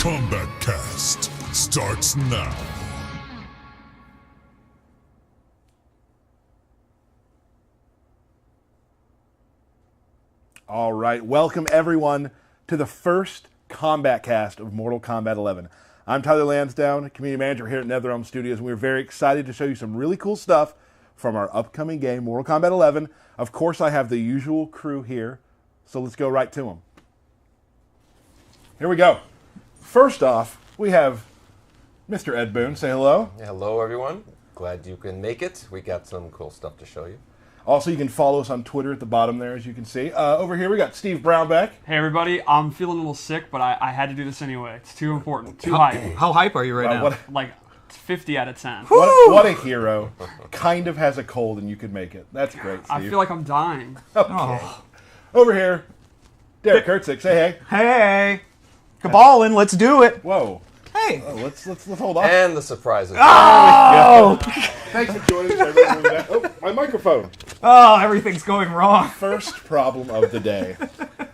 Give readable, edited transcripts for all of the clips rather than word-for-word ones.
Kombat Kast starts now. All right, welcome everyone to the first Kombat Cast of Mortal Kombat 11. I'm Tyler Lansdowne, community manager here at NetherRealm Studios, and we're very excited to show you some really cool stuff from our upcoming game, Mortal Kombat 11. Of course, I have the usual crew here, so let's go right to them. Here we go. First off, we have Mr. Ed Boone. Say hello. Hello, everyone. Glad you can make it. We got some cool stuff to show you. Also, you can follow us on Twitter at the bottom there, as you can see. Over here, we got Steve Brownback. Hey, everybody. I'm feeling a little sick, but I had to do this anyway. It's too important. Too hype. How hype are you right now? Like 50 out of 10. What a hero. Kind of has a cold, and you could make it. That's great, Steve. I feel like I'm dying. Okay. Oh. Over here, Derek Kurtzik. Say hey. Hey, Cabalin, let's do it. Whoa. Hey. Let's hold on. And the surprises. Oh! Thanks for joining us, everyone. Oh, my microphone. Oh, everything's going wrong. First problem of the day.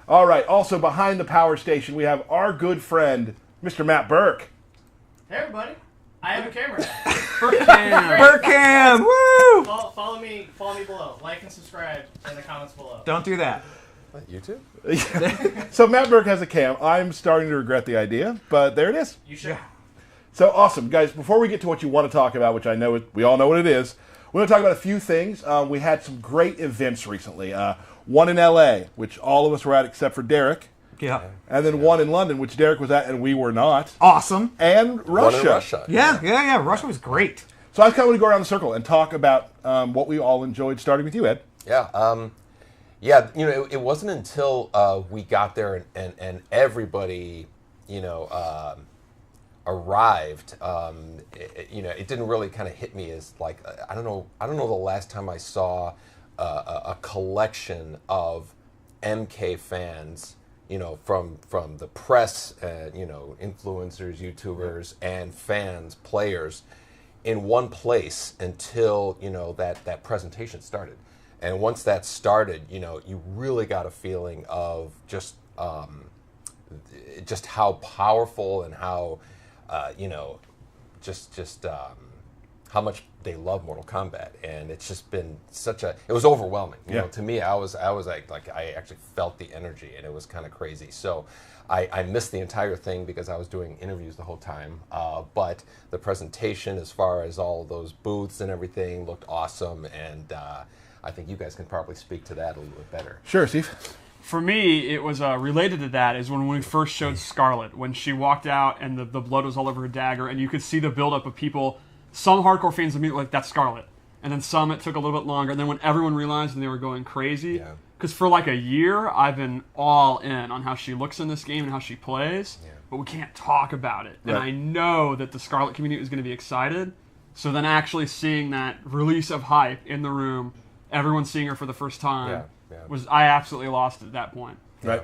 All right. Also, behind the power station, we have our good friend, Mr. Matt Burke. Hey everybody, I have a camera. Burkham, woo! Follow me below. Like and subscribe in the comments below. Don't do that. YouTube? So Matt Burke has a cam. I'm starting to regret the idea, but there it is. You should. So awesome, guys. Before we get to what you want to talk about, which I know we all know what it is, we're going to talk about a few things. We had some great events recently. One in LA, which all of us were at except for Derek. Yeah. And then one in London, which Derek was at and we were not. Awesome. And Russia. One in Russia. Yeah. Russia was great. So I was kind of going to go around the circle and talk about what we all enjoyed, starting with you, Ed. Yeah, it wasn't until we got there and everybody, arrived. It didn't really kind of hit me as like I don't know the last time I saw a collection of MK fans, from the press, influencers, YouTubers, and fans, players, in one place until that presentation started. And once that started, you really got a feeling of just how powerful and how, how much they love Mortal Kombat. And it's just been it was overwhelming. To me, I was like I actually felt the energy, and it was kind of crazy. So I missed the entire thing because I was doing interviews the whole time. But the presentation, as far as all those booths and everything, looked awesome. And I think you guys can probably speak to that a little bit better. Sure, Steve. For me, it was related to that is when we first showed Scarlet, when she walked out and the blood was all over her dagger, and you could see the buildup of people. Some hardcore fans immediately like, that's Scarlet. And then some, it took a little bit longer. And then when everyone realized and they were going crazy, because for like a year, I've been all in on how she looks in this game and how she plays, but we can't talk about it. Right. And I know that the Scarlet community is going to be excited. So then actually seeing that release of hype in the room, everyone seeing her for the first time, I absolutely lost it at that point. Right.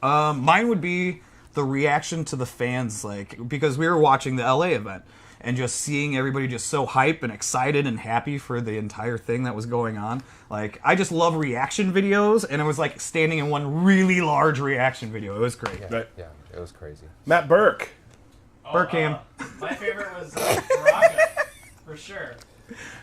Mine would be the reaction to the fans, because we were watching the LA event and just seeing everybody just so hype and excited and happy for the entire thing that was going on. I just love reaction videos, and it was like standing in one really large reaction video. It was great. Right. Yeah, it was crazy. Matt Burke. Burkham. My favorite was Baraka, for sure.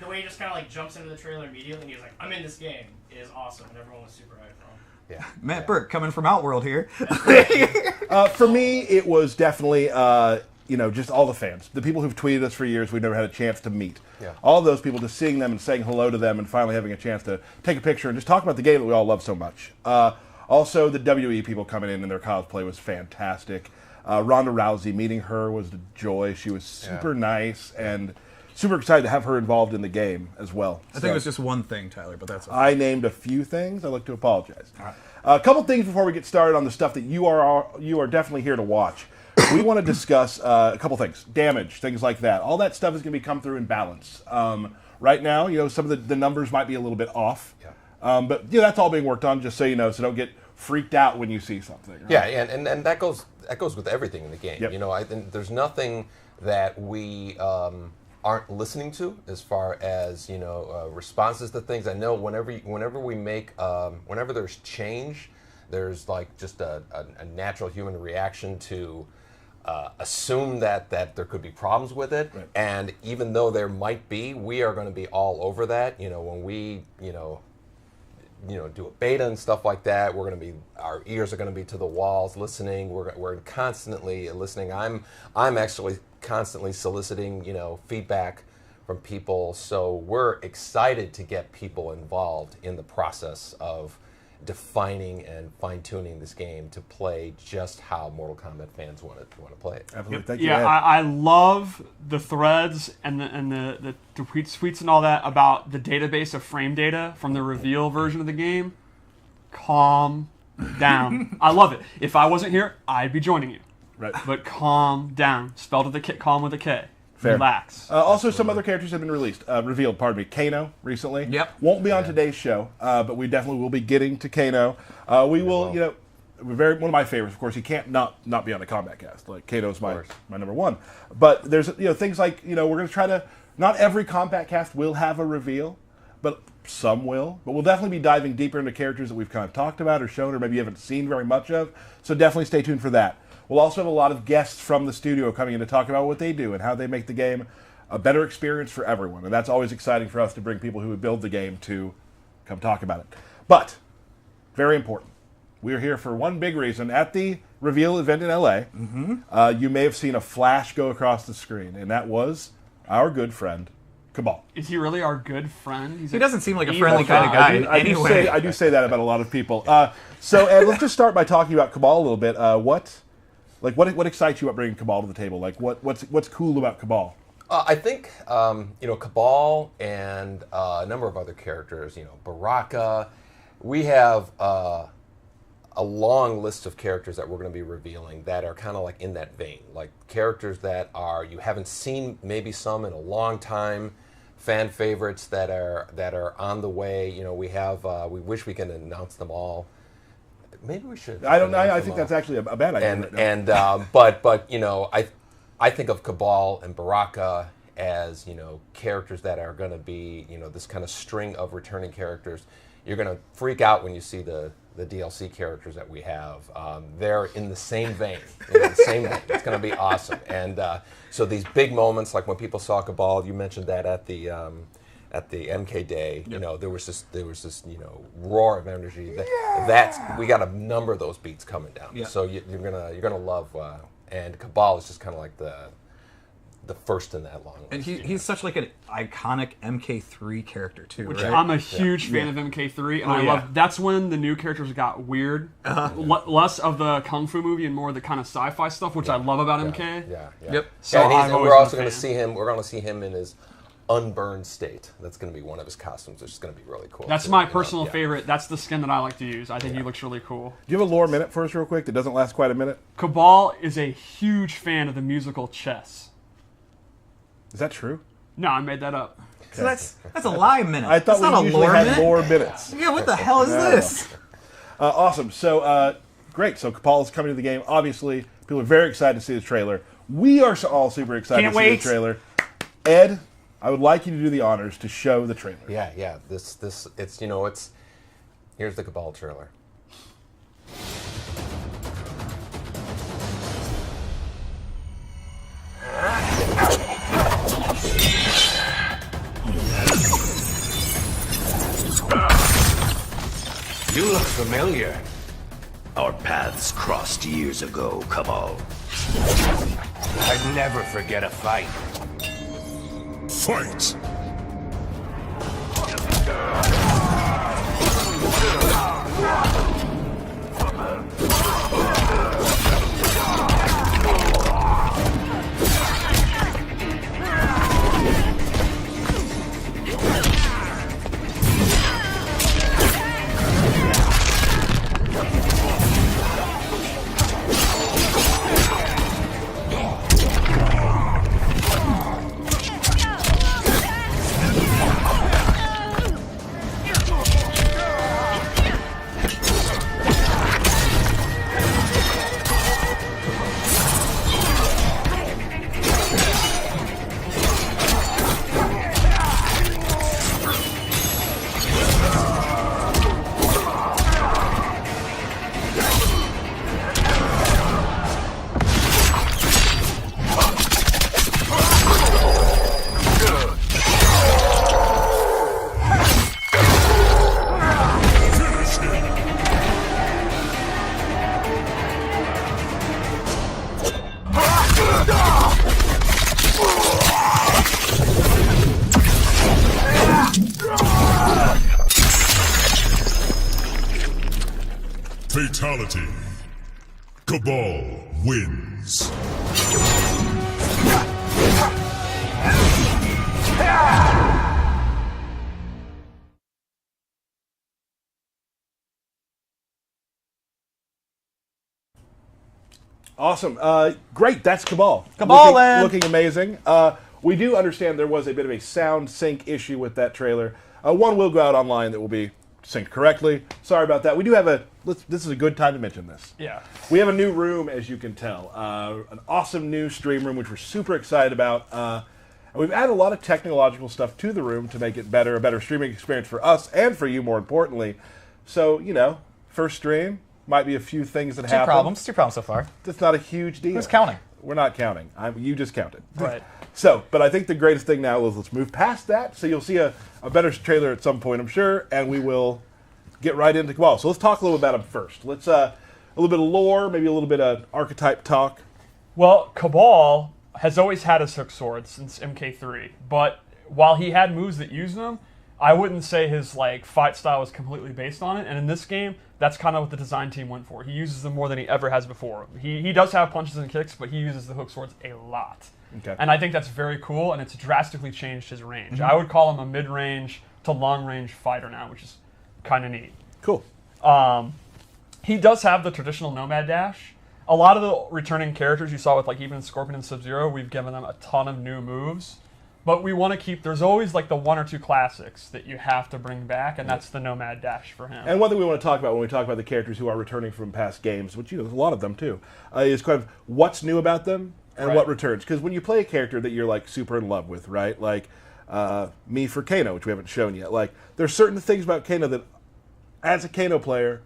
The way he just kind of jumps into the trailer immediately, and he's like, "I'm in this game," is awesome, and everyone was super hyped for him. Yeah. Matt Burke coming from Outworld here. For me, it was definitely just all the fans, the people who've tweeted us for years. We've never had a chance to meet. Yeah. All of those people, just seeing them and saying hello to them, and finally having a chance to take a picture and just talk about the game that we all love so much. Also, the WE people coming in and their cosplay was fantastic. Ronda Rousey, meeting her was a joy. She was super nice and super excited to have her involved in the game as well. I think it was just one thing, Tyler, but that's okay. I named a few things. I'd like to apologize. A couple things before we get started on the stuff that you are definitely here to watch. We want to discuss a couple things. Damage, things like that. All that stuff is going to come through in balance. Right now, some of the numbers might be a little bit off. But that's all being worked on, just so you know, so don't get freaked out when you see something. Right? Yeah, and that goes with everything in the game. Yep. I think there's nothing that we aren't listening to as far as responses to things. I know whenever we make whenever there's change, there's just a natural human reaction to assume that there could be problems with it. Right. And even though there might be, we are going to be all over that. When we do a beta and stuff like that, our ears are going to be to the walls listening. We're constantly listening. I'm actually constantly soliciting feedback from people, so we're excited to get people involved in the process of defining and fine-tuning this game to play just how Mortal Kombat fans want to play it. Absolutely. Thank you, Yeah, Ed. I love the threads and the tweets and all that about the database of frame data from the reveal version of the game. Calm down. I love it. If I wasn't here, I'd be joining you. Right. But calm down. Spelled with a K. Calm with a K. Fair. Relax. Also, some other characters have been revealed. Pardon me, Kano recently. Yep. Won't be on today's show, but we definitely will be getting to Kano. We will, one of my favorites. Of course, he can't not be on the Kombat Cast. Like Kano's my number one. But there's things like we're going to try to. Not every Kombat Cast will have a reveal, but some will. But we'll definitely be diving deeper into characters that we've kind of talked about or shown, or maybe you haven't seen very much of. So definitely stay tuned for that. We'll also have a lot of guests from the studio coming in to talk about what they do and how they make the game a better experience for everyone. And that's always exciting for us to bring people who build the game to come talk about it. But, very important, we're here for one big reason. At the reveal event in LA, you may have seen a flash go across the screen, and that was our good friend, Kabal. Is he really our good friend? He doesn't seem like a friendly kind of guy anyway. I do say that about a lot of people. So, Ed, let's just start by talking about Kabal a little bit. What excites you about bringing Kabal to the table? Like, what's cool about Kabal? I think Cabal and a number of other characters. Baraka. We have a long list of characters that we're going to be revealing that are kind of like in that vein, like characters that you haven't seen, maybe some in a long time, fan favorites that are on the way. We wish we could announce them all. Maybe we should. I don't know. I think that's actually a bad idea. I think of Cabal and Baraka as characters that are going to be this kind of string of returning characters. You're going to freak out when you see the DLC characters that we have. They're in the same vein. It's going to be awesome. And so these big moments, like when people saw Cabal, you mentioned that at the MK Day, there was this roar of energy. We got a number of those beats coming down. Yeah. So you're gonna love. And Cabal is just kind of like the first in that long list. And he's such like an iconic MK3 character too, Which right? I'm a huge fan of MK3, and I love. That's when the new characters got weird. Less of the kung fu movie and more the kind of sci-fi stuff, which I love about MK. Yeah. Yep. So and I've we're always also been a going to fan. see him. We're going to see him in his unburned state. That's going to be one of his costumes, which is going to be really cool. That's too, my you know? personal Yeah. favorite. That's the skin that I like to use. I think he looks really cool. Do you have a lore minute for us real quick that doesn't last quite a minute? Cabal is a huge fan of the musical Chess. Is that true? No, I made that up. So that's a lie minute. I thought that's not we a usually lore had minute. lore minutes. Yeah, what the hell is this? Awesome. So, great. So, Kabal is coming to the game. Obviously, people are very excited to see the trailer. We are all super excited Can't to see wait. the trailer. Ed, I would like you to do the honors to show the trailer. Yeah. It's here's the Cabal trailer. You look familiar. Our paths crossed years ago, Cabal. I'd never forget a fight. Fight! fatality. Cabal wins. Awesome. Great. That's Cabal. Cabal land. Looking amazing. We do understand there was a bit of a sound sync issue with that trailer. One will go out online that will be synced correctly. Sorry about that. We do have this is a good time to mention this. Yeah. We have a new room, as you can tell. An awesome new stream room, which we're super excited about. And we've added a lot of technological stuff to the room to make it better, a better streaming experience for us and for you, more importantly. So, first stream, might be a few things that happen. Two problems so far. That's not a huge deal. Who's counting? We're not counting. You just counted. Right. So, but I think the greatest thing now is let's move past that. So you'll see a better trailer at some point, I'm sure, and we will get right into Cabal. So let's talk a little about him first. Let's a little bit of lore, maybe a little bit of archetype talk. Well, Cabal has always had his hook sword since MK3, but while he had moves that used them, I wouldn't say his fight style was completely based on it. And in this game, that's kind of what the design team went for. He uses them more than he ever has before. He does have punches and kicks, but he uses the hook swords a lot. Okay. And I think that's very cool, and it's drastically changed his range. I would call him a mid-range to long-range fighter now, which is kind of neat. Cool. He does have the traditional Nomad Dash. A lot of the returning characters you saw with even Scorpion and Sub-Zero, we've given them a ton of new moves. But we want to keep, there's always the one or two classics that you have to bring back, and that's the Nomad Dash for him. And one thing we want to talk about when we talk about the characters who are returning from past games, which there's a lot of them too, is kind of what's new about them and what returns. Because when you play a character that you're super in love with, right? Like me for Kano, which we haven't shown yet. There's certain things about Kano that, as a Kano player,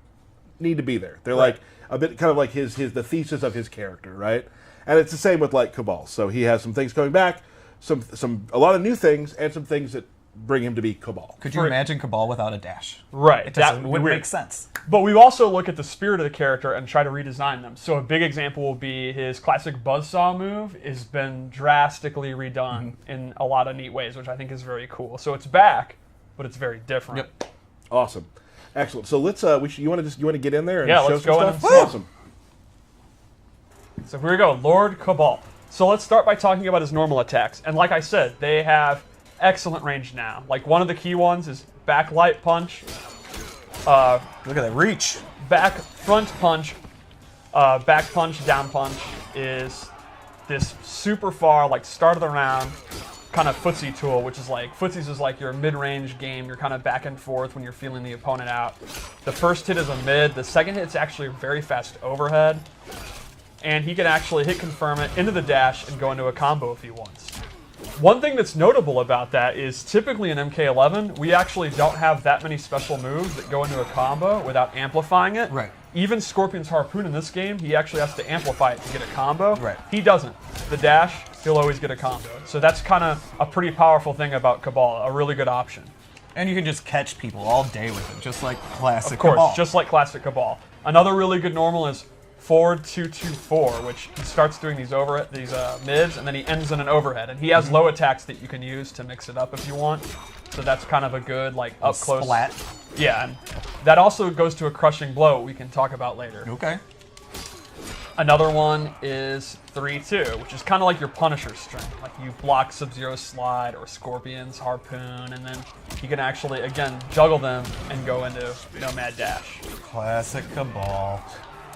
need to be there. They're a bit kind of like the thesis of his character, right? And it's the same with Cabal. So he has some things coming back. A lot of new things and some things that bring him to be Cabal. Could you imagine Cabal without a dash? Right. That wouldn't make sense. But we also look at the spirit of the character and try to redesign them. So a big example will be his classic buzzsaw move has been drastically redone in a lot of neat ways, which I think is very cool. So it's back, but it's very different. Yep. Awesome. Excellent. So let's you want to get in there and show let's some go stuff? in. Awesome. So here we go, Lord Cabal. So let's start by talking about his normal attacks. And like I said, they have excellent range now. One of the key ones is back light punch. Look at that reach. Back front punch. Back punch, down punch is this super far, start of the round kind of footsie tool, which is footsies is your mid-range game. You're kind of back and forth when you're feeling the opponent out. The first hit is a mid. The second hit's actually a very fast overhead. And he can actually hit confirm it into the dash and go into a combo if he wants. One thing that's notable about that is typically in MK11, we actually don't have that many special moves that go into a combo without amplifying it. Right. Even Scorpion's Harpoon in this game, he actually has to amplify it to get a combo. Right. He doesn't. The dash, he'll always get a combo. So that's kind of a pretty powerful thing about Cabal, a really good option. And you can just catch people all day with it, just like classic Of course, Cabal. just like classic Cabal. Another really good normal is forward 2-2-4, which he starts doing these mids, and then he ends in an overhead. And he has low attacks that you can use to mix it up if you want. So that's kind of a good up close. Splat. Yeah, and that also goes to a crushing blow we can talk about later. Okay. Another one is 3-2, which is kind of like your Punisher string. You block Sub-Zero slide or Scorpion's Harpoon, and then you can actually, again, juggle them and go into Nomad Dash. Classic Cabal.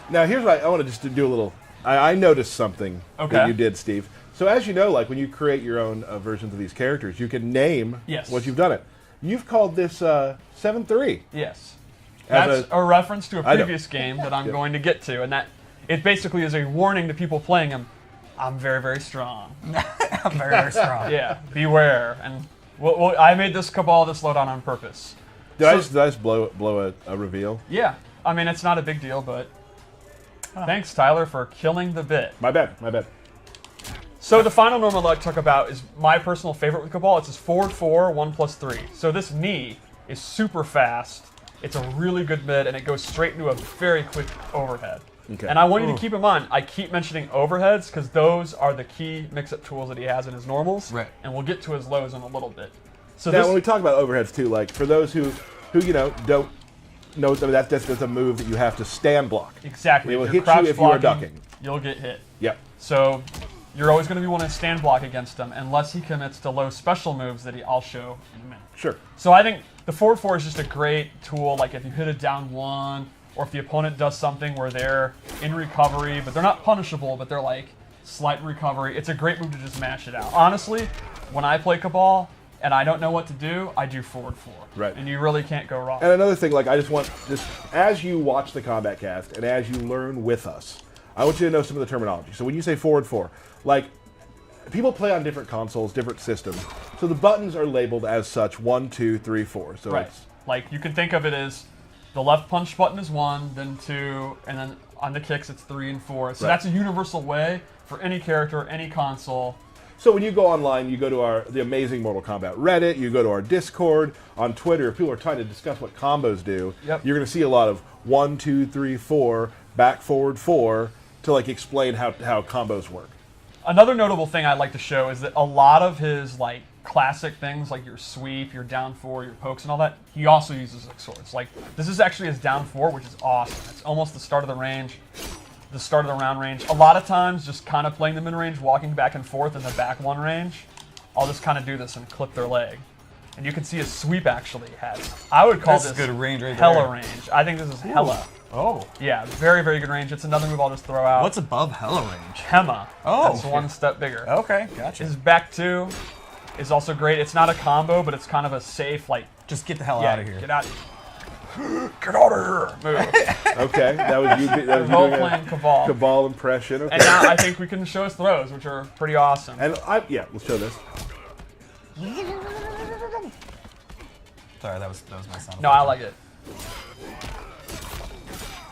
Now, here's what I want to just do a little. I noticed something that you did, Steve. So, as you know, when you create your own versions of these characters, you can name what you've done it. You've called this 7-3. Yes. That's a reference to a previous game that I'm going to get to, and that it basically is a warning to people playing him. I'm very, very strong. I'm very, very strong. Yeah, beware. And I made this Cabal this loadout on purpose. Did I just blow a reveal? Yeah. I mean, it's not a big deal, but thanks, Tyler, for killing the bit. My bad. So the final normal I'd like to talk about is my personal favorite with Cabal. It's his forward 4, 1+3. So this knee is super fast. It's a really good mid, and it goes straight into a very quick overhead. Okay. And I want you to keep in mind, I keep mentioning overheads because those are the key mix-up tools that he has in his normals. Right. And we'll get to his lows in a little bit. So Now, when we talk about overheads too, for those who don't note that that's a move that you have to stand block. Exactly. It will If hit you're you crouch if you are blocking, ducking. You'll get hit. Yep. So you're always going to be wanting to stand block against him unless he commits to low special moves that I'll show in a minute. Sure. So I think the forward 4 is just a great tool. Like if you hit a down 1, or if the opponent does something where they're in recovery, but they're not punishable, but they're like slight recovery, it's a great move to just mash it out. Honestly, when I play Cabal and I don't know what to do, I do forward 4. Right. And you really can't go wrong. And another thing, like I just want this as you watch the Combat Cast and as you learn with us, I want you to know some of the terminology. So when you say forward 4, like people play on different consoles, different systems, so the buttons are labeled as such 1, 2, 3, 4. So right. it's Like you can think of it as the left punch button is 1, then 2, and then on the kicks it's 3 and 4. So Right. that's a universal way for any character, any console. So when you go online, you go to the Amazing Mortal Kombat Reddit, you go to our Discord, on Twitter, if people are trying to discuss what combos do, Yep. you're going to see a lot of 1, 2, 3, 4, back, forward, 4, to like explain how combos work. Another notable thing I'd like to show is that a lot of his like classic things, like your sweep, your down 4, your pokes, and all that, he also uses like swords. Like this is actually his down 4, which is awesome. It's almost the start of the range, the start of the round range. A lot of times, just kind of playing the mid range, walking back and forth in the back 1 range, I'll just kind of do this and clip their leg. And you can see his sweep actually has, I would call That's this good range right hella there. range. I think this is hella. Oh. Yeah, very, very good range. It's another move I'll just throw out. What's above hella range? Hema? Oh, That's okay. 1 step bigger. Okay, gotcha. His back 2 is also great. It's not a combo, but it's kind of a safe, like, Just get the hell yeah, out of here. get out get out of here move. Okay, that was you. That was you Both doing a playing Cabal. Cabal impression. Okay. And now I think we can show his throws, which are pretty awesome. And let's show this. Sorry, that was my sound. No, I like it.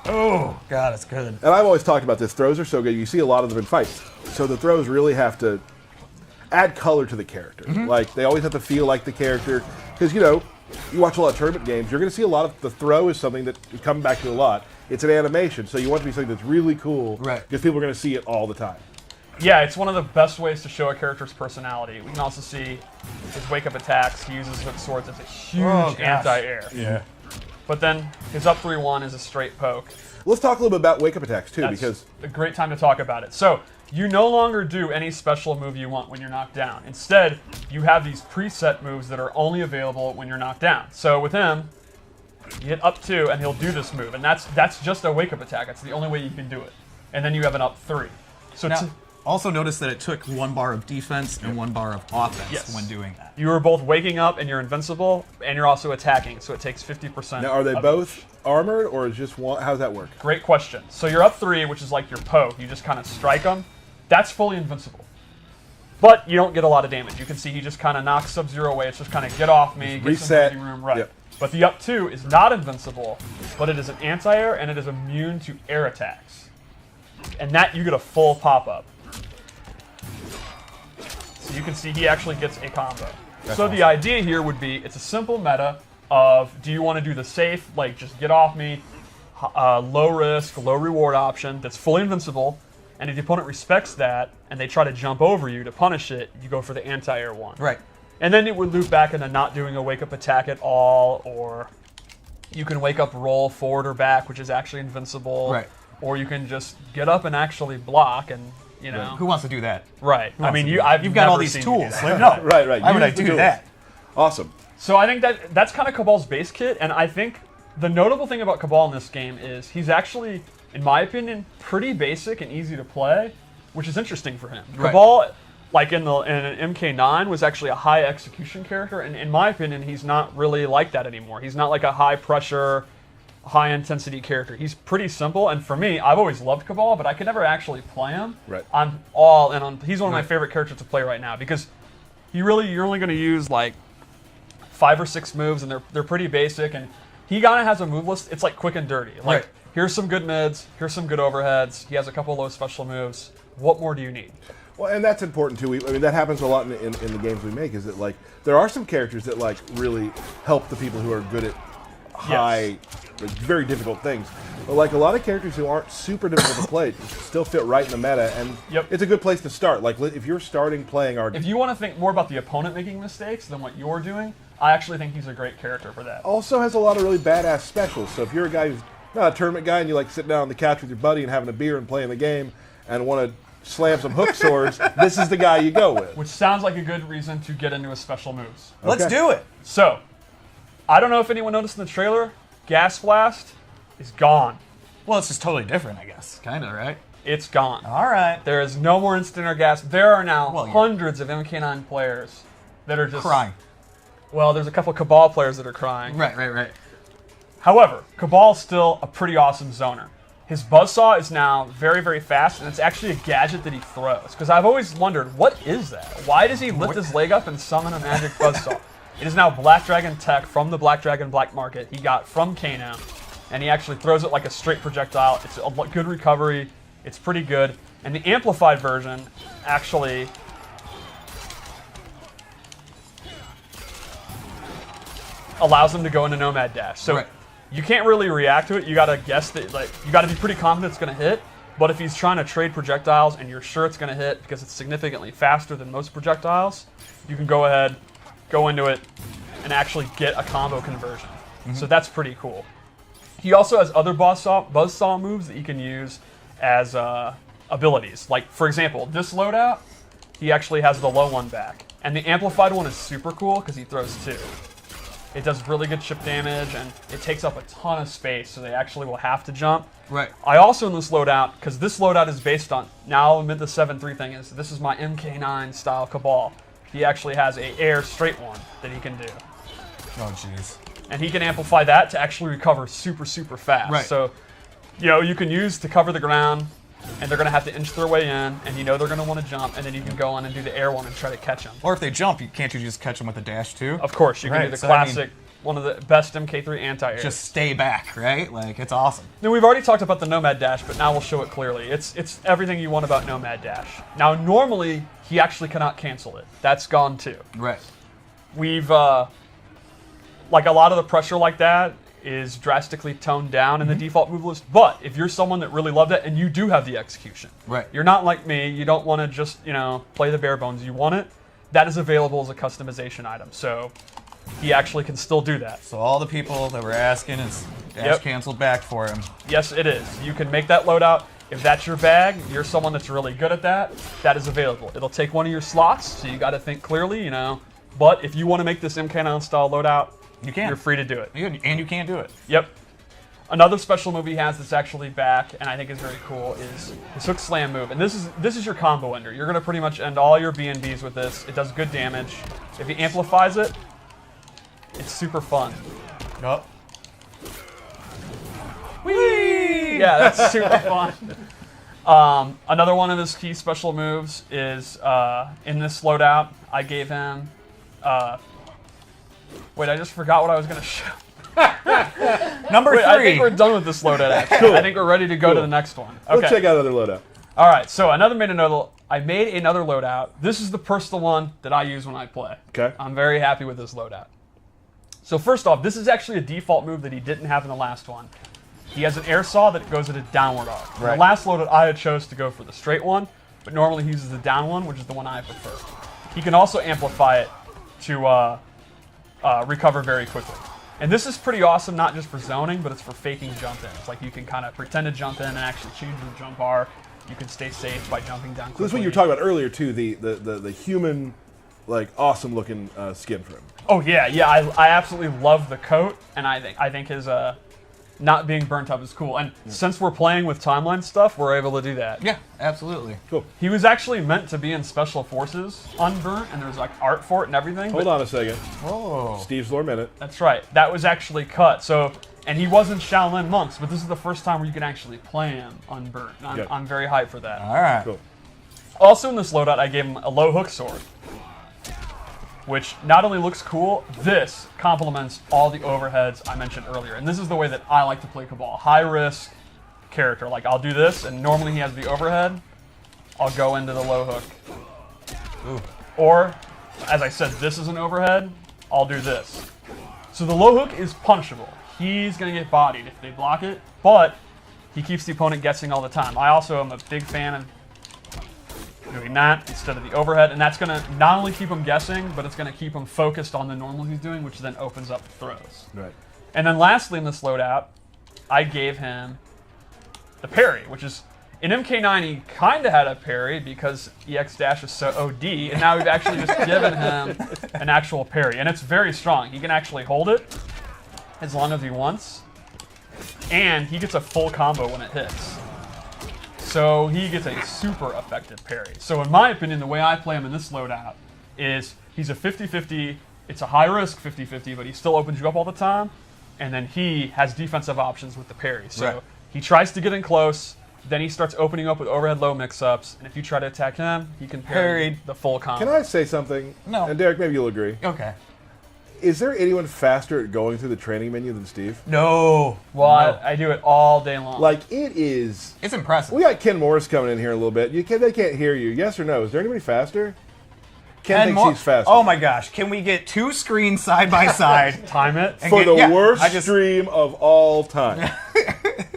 Oh, God, it's good. And I've always talked about this. Throws are so good. You see a lot of them in fights. So the throws really have to add color to the character. Like, they always have to feel like the character. Because, you watch a lot of tournament games, you're going to see a lot of the throw is something that you come back to a lot. It's an animation, so you want it to be something that's really cool. Right. Because people are going to see it all the time. Yeah, it's one of the best ways to show a character's personality. We can also see his wake-up attacks. He uses hook swords as a huge Oh, gosh. anti-air. Yeah. But then his up 3-1 is a straight poke. Let's talk a little bit about wake-up attacks, too, That's because a great time to talk about it. So you no longer do any special move you want when you're knocked down. Instead, you have these preset moves that are only available when you're knocked down. So with him, you hit up 2 and he'll do this move, and that's just a wake-up attack. That's the only way you can do it. And then you have an up 3. So Now, also notice that it took 1 bar of defense and 1 bar of offense Yes. when doing that. you are both waking up and you're invincible, and you're also attacking. So it takes 50%. now are they of both each. armored, or is just one? How does that work? Great question. So you're up 3, which is like your poke. You just kind of strike them. That's fully invincible. But you don't get a lot of damage. You can see he just kind of knocks Sub-Zero away. It's just kind of get off me, get reset. some breathing room. Right. Yep. But the up 2 is not invincible, but it is an anti-air, and it is immune to air attacks. And that you get a full pop-up. So you can see he actually gets a combo. So the idea here would be, it's a simple meta of, do you want to do the safe, like just get off me, low risk, low reward option that's fully invincible, and if the opponent respects that, and they try to jump over you to punish it, you go for the anti-air one. Right. And then it would loop back into not doing a wake-up attack at all, or you can wake up roll forward or back, which is actually invincible. Right. Or you can just get up and actually block, and you know. Who wants to do that? Right. I mean, You've I've got all never these seen you do tools. that. No. Right. Why would I Use the do tools. that? Awesome. So I think that's kind of Cabal's base kit, and I think the notable thing about Cabal in this game is he's actually, in my opinion, pretty basic and easy to play, which is interesting for him. Right. Cabal, like in an MK9, was actually a high execution character, and in my opinion, he's not really like that anymore. He's not like a high pressure, high intensity character. He's pretty simple, and for me, I've always loved Cabal, but I could never actually play him. Right. I'm all in on. He's one of my favorite characters to play right now because you're only going to use like 5 or 6 moves, and they're pretty basic. And he kind of has a move list. It's like quick and dirty. Like Right. here's some good mids, here's some good overheads. He has a couple low special moves. What more do you need? Well, and that's important too. I mean, that happens a lot in the games we make. Is that like there are some characters that like really help the people who are good at high, like, very difficult things. But like a lot of characters who aren't super difficult to play still fit right in the meta, and Yep. it's a good place to start. Like if you're starting playing our If you want to think more about the opponent making mistakes than what you're doing, I actually think he's a great character for that. Also has a lot of really badass specials. So if you're a guy who's not a tournament guy and you like sitting down on the couch with your buddy and having a beer and playing the game and want to slam some hook swords, this is the guy you go with. Which sounds like a good reason to get into his special moves. Let's do it. So, I don't know if anyone noticed in the trailer, Gas Blast is gone. Well, it's just totally different, I guess. Kind of, right? It's gone. All right. There is no more instant or gas. There are now Well, yeah. hundreds of MK9 players that are just Crying. Well, there's a couple Cabal players that are crying. Right. However, Cabal's still a pretty awesome zoner. His buzzsaw is now very, very fast, and it's actually a gadget that he throws. Because I've always wondered, what is that? Why does he lift his leg up and summon a magic buzzsaw? It is now Black Dragon tech from the Black Dragon Black Market he got from Kano, and he actually throws it like a straight projectile. It's a good recovery. It's pretty good. And the amplified version actually allows him to go into Nomad Dash. So you can't really react to it. You gotta guess that, like, you gotta be pretty confident it's gonna hit. But if he's trying to trade projectiles and you're sure it's gonna hit because it's significantly faster than most projectiles, you can go ahead, go into it, and actually get a combo conversion. So that's pretty cool. He also has other buzzsaw moves that you can use as abilities. Like, for example, this loadout, he actually has the low one back. And the amplified one is super cool because he throws two. It does really good chip damage, and it takes up a ton of space, so they actually will have to jump. Right. I also, in this loadout, because this loadout is based on, now I'll admit the 7-3 thing is, this is my MK9 style Cabal. He actually has a air straight one that he can do. Oh, jeez. And he can amplify that to actually recover super, super fast. Right. So, you know, you can use to cover the ground, and they're going to have to inch their way in, and you know they're going to want to jump, and then you can go on and do the air one and try to catch them. Or if they jump, can't you just catch them with a dash too? Of course, you can do the classic, one of the best MK3 anti-airs. Just stay back, right? Like, it's awesome. Now, we've already talked about the Nomad Dash, but now we'll show it clearly. It's everything you want about Nomad Dash. Now, normally, he actually cannot cancel it. That's gone too. Right. We've, like, a lot of the pressure like that is drastically toned down in the default move list, but if you're someone that really loved it and you do have the execution, Right. you're not like me, you don't want to just, you know, play the bare bones, you want it, that is available as a customization item, so he actually can still do that. So all the people that were asking is dash canceled back for him. Yes, it is. You can make that loadout. If that's your bag, you're someone that's really good at that, that is available. It'll take one of your slots, so you got to think clearly, you know, but if you want to make this MK9 style loadout, You can. you're free to do it. And you can't do it. Yep. Another special move he has that's actually back, and I think is very cool, is his hook slam move. And this is your combo ender. You're going to pretty much end all your B&Bs with this. It does good damage. If he amplifies it, it's super fun. Yup. Whee! Yeah, that's super fun. Another one of his key special moves is in this loadout, I gave him... wait, I just forgot what I was going to show. Number 3. I think we're done with this loadout, actually. Cool. I think we're ready to go to the next one. Okay. Let's check out another loadout. All right, so I made another loadout. This is the personal one that I use when I play. Okay. I'm very happy with this loadout. So first off, this is actually a default move that he didn't have in the last one. He has an air saw that goes at a downward arc. In the last loadout, I had chose to go for the straight one, but normally he uses the down one, which is the one I prefer. He can also amplify it to recover very quickly. And this is pretty awesome, not just for zoning, but it's for faking jump-ins. Like, you can kind of pretend to jump in and actually change the jump bar. You can stay safe by jumping down quickly. So this is what you were talking about earlier, too, the human, like, awesome-looking skin for him. Oh, yeah. I absolutely love the coat, and I think his not being burnt up is cool. And since we're playing with timeline stuff, we're able to do that. Yeah, absolutely. Cool. He was actually meant to be in Special Forces unburnt, and there's like art for it and everything. Hold on a second. Oh. Steve's Lore Minute. That's right. That was actually cut. So, and he was in Shaolin Monks, but this is the first time where you can actually play him unburnt. And I'm very hyped for that. All right. Cool. Also in this loadout, I gave him a low hook sword, which not only looks cool, this complements all the overheads I mentioned earlier. And this is the way that I like to play Cabal. High risk character. Like, I'll do this, and normally he has the overhead. I'll go into the low hook. Ooh. Or, as I said, this is an overhead. I'll do this. So the low hook is punishable. He's going to get bodied if they block it, but he keeps the opponent guessing all the time. I also am a big fan of doing that instead of the overhead, and that's going to not only keep him guessing, but it's going to keep him focused on the normal he's doing, which then opens up throws. Right. And then lastly in this loadout, I gave him the parry, which is, in MK9 he kind of had a parry because EX dash is so OD, and now we've actually just given him an actual parry, and it's very strong. He can actually hold it as long as he wants, and he gets a full combo when it hits. So he gets a super effective parry. So in my opinion, the way I play him in this loadout is he's a 50-50, it's a high risk 50-50, but he still opens you up all the time, and then he has defensive options with the parry. So he tries to get in close, then he starts opening up with overhead low mix-ups, and if you try to attack him, he can parry the full combo. Can I say something? No. And Derek, maybe you'll agree. Okay. Is there anyone faster at going through the training menu than Steve? No. Well, I do it all day long. Like, it is... It's impressive. We got Ken Morris coming in here in a little bit. They can't hear you. Yes or no? Is there anybody faster? Ken thinks he's faster. Oh my gosh. Can we get 2 screens side by side? Time it. For the worst stream of all time.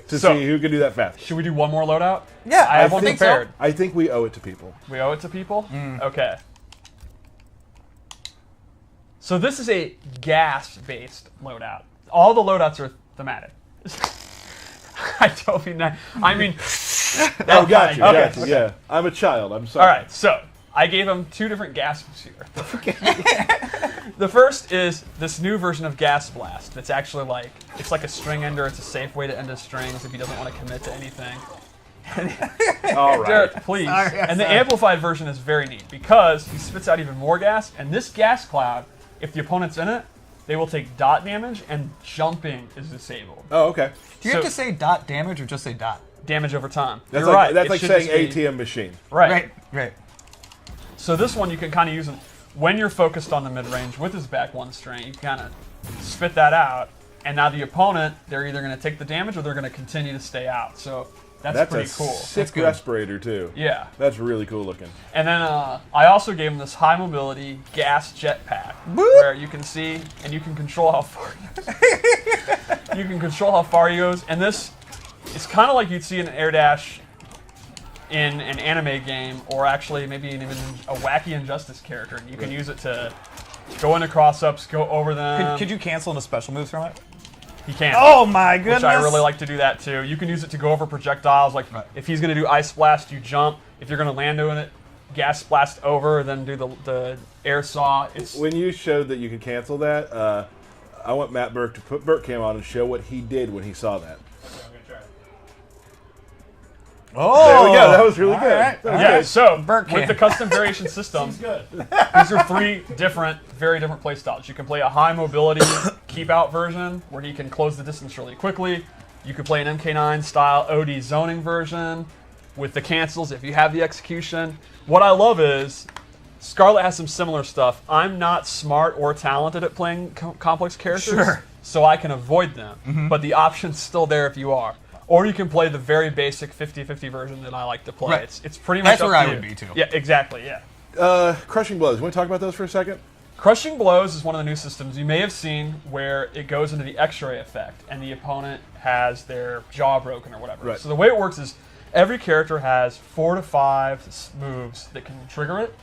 To So- see who can do that fast. Should we do one more loadout? Yeah, I have one think so. prepared. I think we owe it to people. We owe it to people? Okay. So this is a gas-based loadout. All the loadouts are thematic. I don't mean that. I mean... Oh, got you. Okay, Got you. okay. Yeah. I'm a child. I'm sorry. All right, so I gave him 2 different gases here. The first is this new version of Gas Blast. It's actually like, it's like a string ender. It's a safe way to end his strings if he doesn't want to commit to anything. All right. Derek, please. And the amplified version is very neat because he spits out even more gas, and this gas cloud, if the opponent's in it, they will take dot damage, and jumping is disabled. Oh, okay. Do you have to say dot damage or just say dot? Damage over time. That's You're like, right. That's It like should saying just be- ATM machine. Right. Right. So this one you can kind of use when you're focused on the mid-range with his back one string. You kind of spit that out, and now the opponent, they're either going to take the damage or they're going to continue to stay out. So that's pretty a cool. sick respirator, too. Yeah. That's really cool looking. And then I also gave him this high mobility gas jetpack, where you can see and you can control how far you can control how far he goes. And this is kind of like you'd see in an air dash in an anime game, or actually maybe even a wacky Injustice character. And you can use it to go into cross-ups, go over them. Could you cancel into special moves from it? He can. Oh my goodness! Which I really like to do that too. You can use it to go over projectiles. Like if he's going to do Ice Blast, you jump. If you're going to land doing it, Gas Blast over, then do the air saw. It's When you showed that you could cancel that, I want Matt Burke to put Burke Cam on and show what he did when he saw that. I'm gonna try. Oh, There we go. That was really good. right. That was yeah. good. So Burke with can. the custom variation system, Seems good. these are 3 different, very different play styles. You can play a high mobility keep out version where he can close the distance really quickly. You could play an MK9 style OD zoning version with the cancels if you have the execution. What I love is Scarlet has some similar stuff. I'm not smart or talented at playing complex characters, so I can avoid them. But the option's still there if you are. Or you can play the very basic 50-50 version that I like to play. Right. It's pretty much That's up where to I you. would be, too. Yeah, exactly, yeah. Crushing Blows. You want to talk about those for a second? Crushing Blows is one of the new systems you may have seen where it goes into the X-ray effect and the opponent has their jaw broken or whatever. Right. So the way it works is every character has 4 to 5 moves that can trigger it,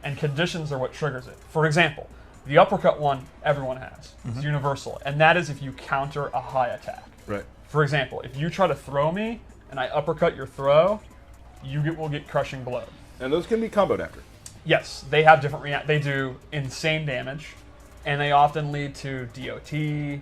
and conditions are what triggers it. For example, the uppercut one everyone has. It's universal, and that is if you counter a high attack. Right. For example, if you try to throw me and I uppercut your throw, will get Crushing Blow. And those can be comboed after. Yes, they have different they do insane damage, and they often lead to DOT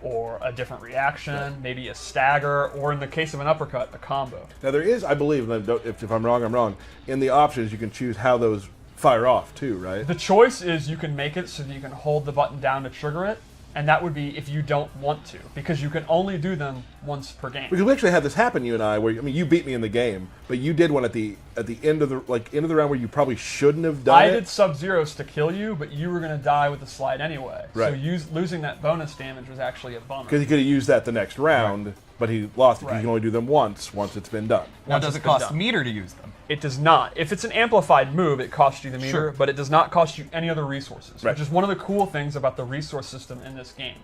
or a different reaction, maybe a stagger, or in the case of an uppercut, a combo. Now there is, I believe, and if I'm wrong, I'm wrong. In the options, you can choose how those fire off too, right? The choice is you can make it so that you can hold the button down to trigger it, and that would be if you don't want to, because you can only do them once per game. Because we actually had this happen, you and I, where you beat me in the game, but you did one at the end of the round where you probably shouldn't have done I it. did Sub-Zeros to kill you, but you were going to die with the slide anyway. Right. So losing that bonus damage was actually a bummer. Because he could have used that the next round, but he lost it because Right. you can only do them once it's been done. Now, Once does it's it been cost done. meter to use them? It does not. If it's an amplified move, it costs you the meter, Sure. but it does not cost you any other resources, Right. which is one of the cool things about the resource system in this game.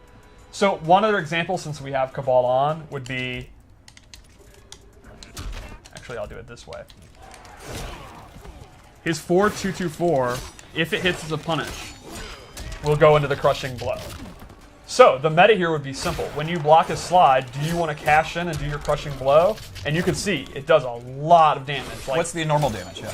So one other example, since we have Cabal on, would be... Actually, I'll do it this way. his 4-2-2-4, if it hits as a punish, will go into the crushing blow. So the meta here would be simple. When you block his slide, do you want to cash in and do your crushing blow? And you can see it does a lot of damage. Like, What's the normal damage? Yeah.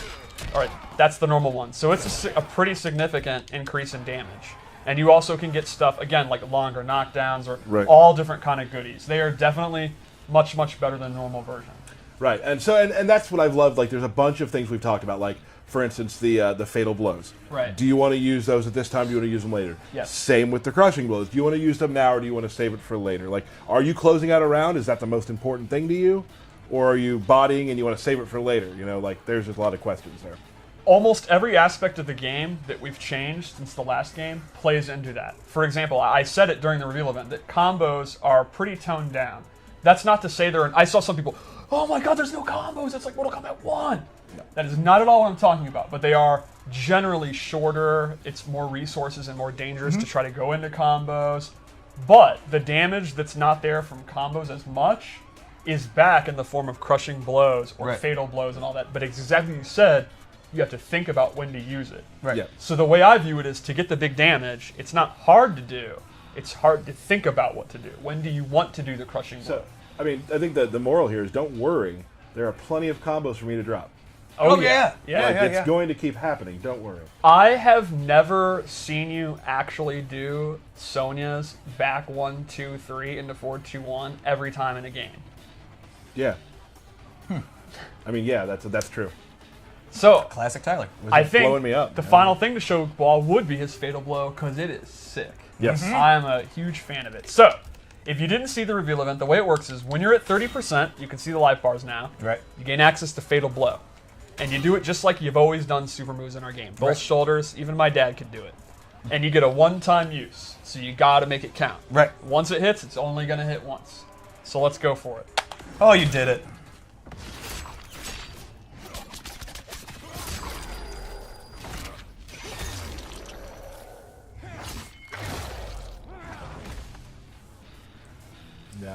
all right, that's the normal one. So it's a pretty significant increase in damage. And you also can get stuff, again, like longer knockdowns or all different kind of goodies. They are definitely much, much better than the normal version. Right, and so and that's what I've loved. Like, there's a bunch of things we've talked about, like, for instance, the fatal blows. Right. Do you want to use those at this time? Do you want to use them later? Yes. Same with the crushing blows. Do you want to use them now, or do you want to save it for later? Like, are you closing out a round? Is that the most important thing to you? Or are you bodying and you want to save it for later? You know, like, there's just a lot of questions there. Almost every aspect of the game that we've changed since the last game plays into that. For example, I said it during the reveal event that combos are pretty toned down. That's not to say I saw some people, oh my god, there's no combos, it's like Mortal Kombat 1. No. That is not at all what I'm talking about, but they are generally shorter, it's more resources and more dangerous to try to go into combos. But the damage that's not there from combos as much is back in the form of crushing blows or fatal blows and all that. But exactly as you said, you have to think about when to use it. Right. Yeah. So the way I view it is to get the big damage, it's not hard to do. It's hard to think about what to do. When do you want to do the crushing blow? So, I mean, I think the moral here is don't worry. There are plenty of combos for me to drop. Oh, yeah. Yeah. Like, it's going to keep happening. Don't worry. I have never seen you actually do Sonya's back 1, 2, 3 into 4, 2, 1 every time in a game. Yeah. I mean, yeah, that's true. So Classic Tyler. I think blowing me up. the final thing to show Ball would be his fatal blow because it is sick. Yes. I am a huge fan of it. So if you didn't see the reveal event, the way it works is when you're at 30%, you can see the life bars now. Right. You gain access to fatal blow. And you do it just like you've always done super moves in our game. Both shoulders, even my dad could do it. And you get a one-time use, so you gotta make it count. Right. Once it hits, it's only gonna hit once. So let's go for it. Oh, you did it.